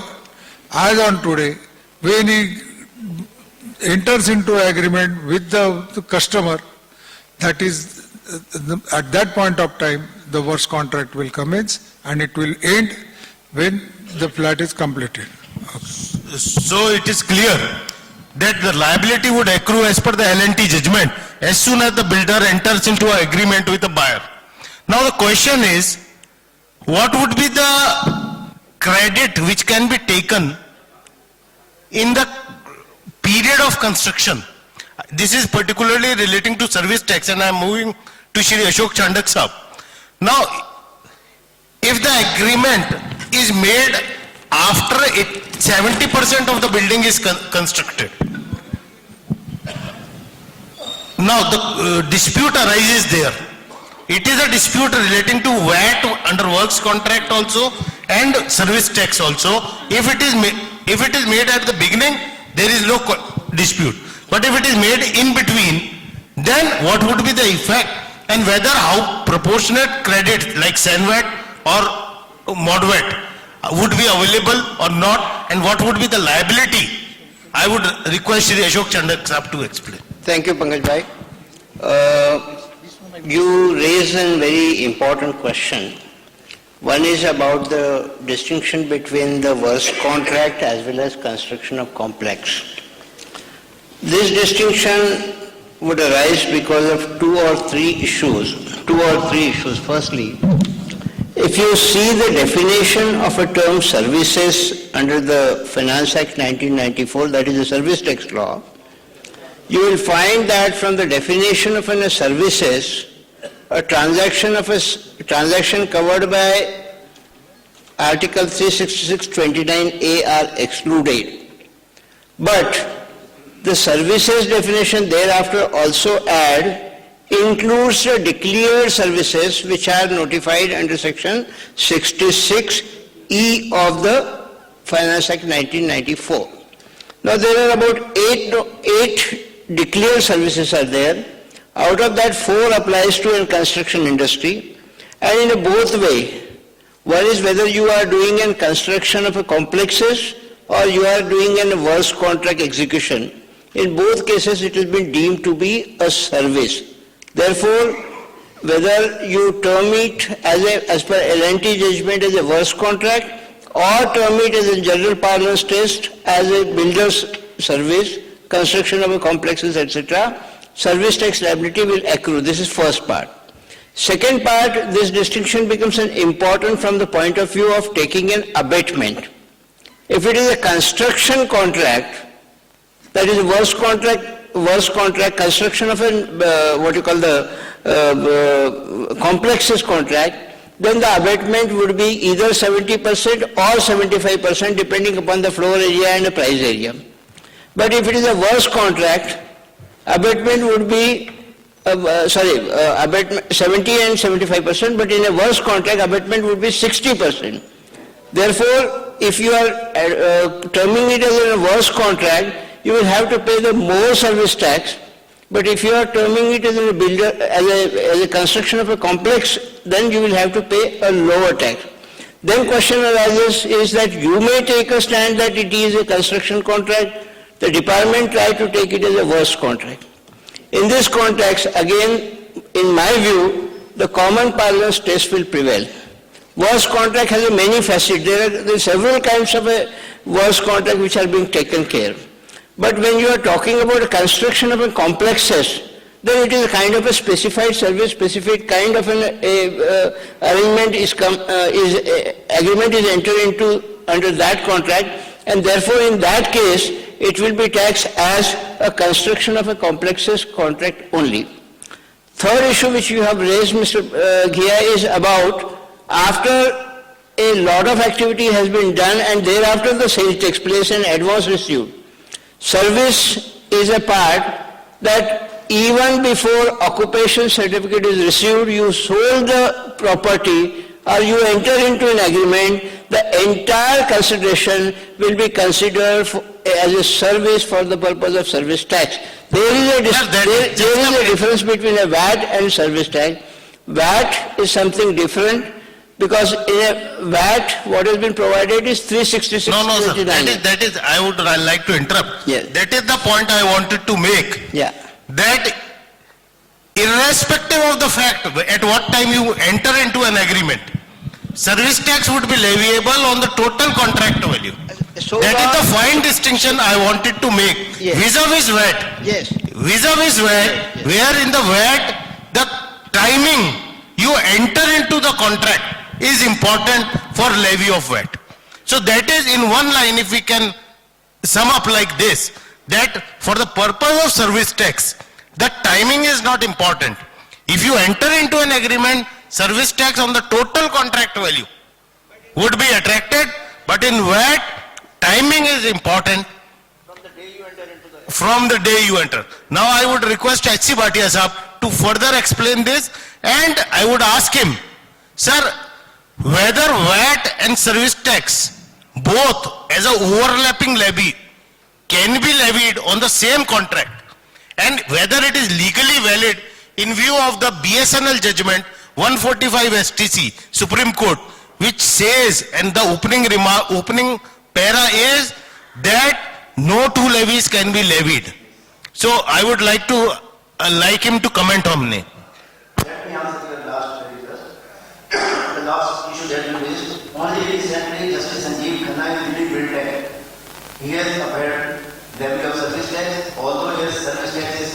as on today, when he enters into agreement with the customer, that is, at that point of time, the works contract will commence and it will end when the flat is completed. So it is clear that the liability would accrue as per the L&T judgment as soon as the builder enters into an agreement with the buyer. Now the question is, what would be the credit which can be taken in the period of construction? This is particularly relating to service tax, and I am moving to Shri Ashok Chandak Sahab. Now, if the agreement is made after 70% of the building is constructed, now the dispute arises there. It is a dispute relating to VAT under works contract also and service tax also. If it is made at the beginning, there is no dispute. But if it is made in between, then what would be the effect and whether how proportionate credit like SENVAT or MODVAT would be available or not, and what would be the liability? I would request Shri Ashok Chandak Sahab to explain. Thank you, Pankaj Bhai. You raise a very important question. One is about the distinction between the works contract as well as construction of complex. This distinction would arise because of two or three issues. Firstly, if you see the definition of a term services under the Finance Act 1994, that is the service tax law, you will find that from the definition of a services, a transaction covered by Article 366(29)A are excluded. But the services definition thereafter also includes the declared services which are notified under section 66E of the Finance Act 1994. Now there are about eight declared services are there. Out of that, 4 applies to a construction industry, and in a both way. One is whether you are doing a construction of a complexes or you are doing a works contract execution. In both cases, it has been deemed to be a service. Therefore, whether you term it as per L&T judgment as a works contract or term it as a general parlance test as a builder's service, construction of a complexes, etc., service tax liability will accrue. This is first part. Second part, this distinction becomes important from the point of view of taking an abatement. If it is a construction contract, that is a works contract, construction of complexes contract, then the abatement would be either 70% or 75% depending upon the floor area and the price area. But if it is a works contract, abatement would be abatement 70 and 75%, but in a works contract, abatement would be 60%. Therefore, if you are terming it as a works contract, you will have to pay the more service tax. But if you are terming it as a builder, as a construction of a complex, then you will have to pay a lower tax. Then question arises is that you may take a stand that it is a construction contract. The department tried to take it as a works contract. In this context, again, in my view, the common parlance test will prevail. Works contract has many facets. There are several kinds of a works contract which are being taken care of. But when you are talking about a construction of a complexes, then it is a kind of a specified service, specific kind of an agreement is entered into under that contract, and therefore in that case, it will be taxed as a construction of a complexes contract only. Third issue which you have raised, Mr. Ghia, is about after a lot of activity has been done and thereafter the sale takes place and advance received. Service is a part that even before occupation certificate is received, you sold the property or you enter into an agreement, the entire consideration will be considered as a service for the purpose of service tax. There is a difference between a VAT and service tax. VAT is something different because in a VAT, what has been provided is 366. No, sir. That is, I would like to interrupt. Yes. That is the point I wanted to make. Yeah. That irrespective of the fact at what time you enter into an agreement, service tax would be leviable on the total contract value. So that is the fine distinction I wanted to make. Yes. Vis-a-vis VAT. Yes. Vis-a-vis VAT, where in the VAT, the timing you enter into the contract is important for levy of VAT. So that is in one line, if we can sum up like this, that for the purpose of service tax, the timing is not important. If you enter into an agreement, service tax on the total contract value would be attracted, but in VAT, timing is important from the day you enter. Now I would request H.C. Bhatia Sahab to further explain this, and I would ask him, sir, whether VAT and service tax, both as a overlapping levy, can be levied on the same contract, and whether it is legally valid in view of the BSNL judgment 145 STC, Supreme Court, which says, and the opening para is that no two levies can be levied. So I would like him to comment on it. Let me answer the last very first. The last issue that you raised, only recently Justice Sanjeev Khanna in the bill tax, he has upheld levy of service tax, although his service tax is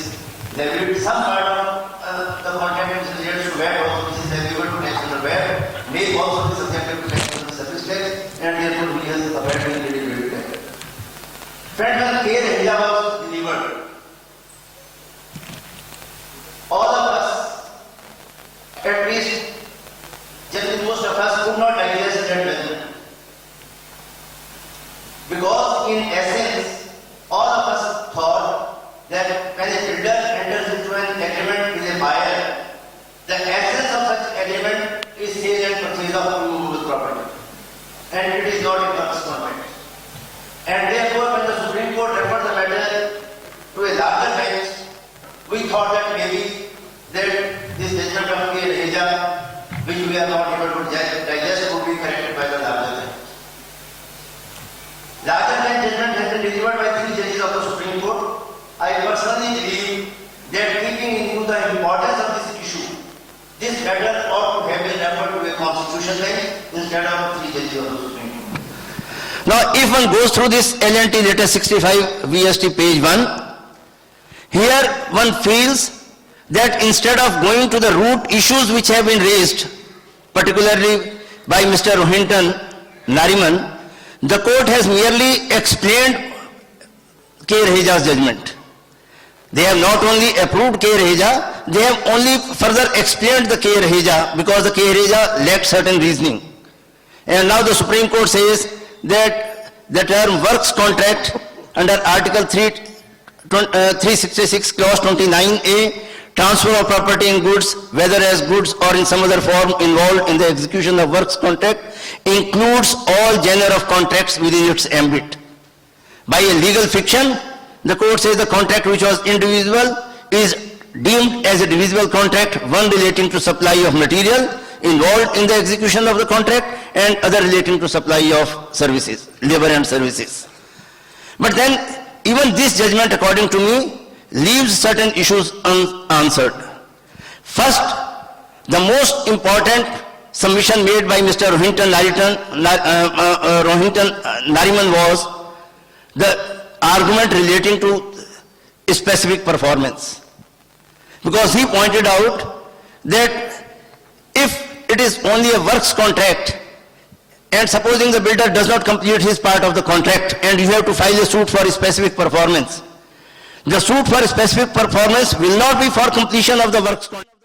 levied some part of the contract which is related to VAT also, which is leviable to national VAT, may also thought that maybe that this judgment of K. Raheja, which we are not able to digest, would be corrected by the larger bench. Larger bench judgment has been delivered by 3 judges of the Supreme Court. I personally believe that keeping in view the importance of this issue, this matter ought to have been referred to a constitutional bench instead of 3 judges of the Supreme Court. Now, if one goes through this L&T letter 65 VST page 1, here one feels that instead of going to the root issues which have been raised, particularly by Mr. Rohinton Nariman, the court has merely explained K. Raheja's judgment. They have not only approved K. Raheja, they have only further explained the K. Raheja because the K. Raheja lacked certain reasoning. And now the Supreme Court says that the term works contract under Article 366 Clause 29A, transfer of property and goods, whether as goods or in some other form involved in the execution of works contract, includes all genre of contracts within its ambit. By a legal fiction, the court says the contract which was indivisible is deemed as a divisible contract, one relating to supply of material involved in the execution of the contract and other relating to supply of services, labor and services. But then even this judgment, according to me, leaves certain issues unanswered. First, the most important submission made by Mr. Rohinton Nariman was the argument relating to specific performance. Because he pointed out that if it is only a works contract, and supposing the builder does not complete his part of the contract and you have to file a suit for a specific performance, the suit for a specific performance will not be for completion of the works contract.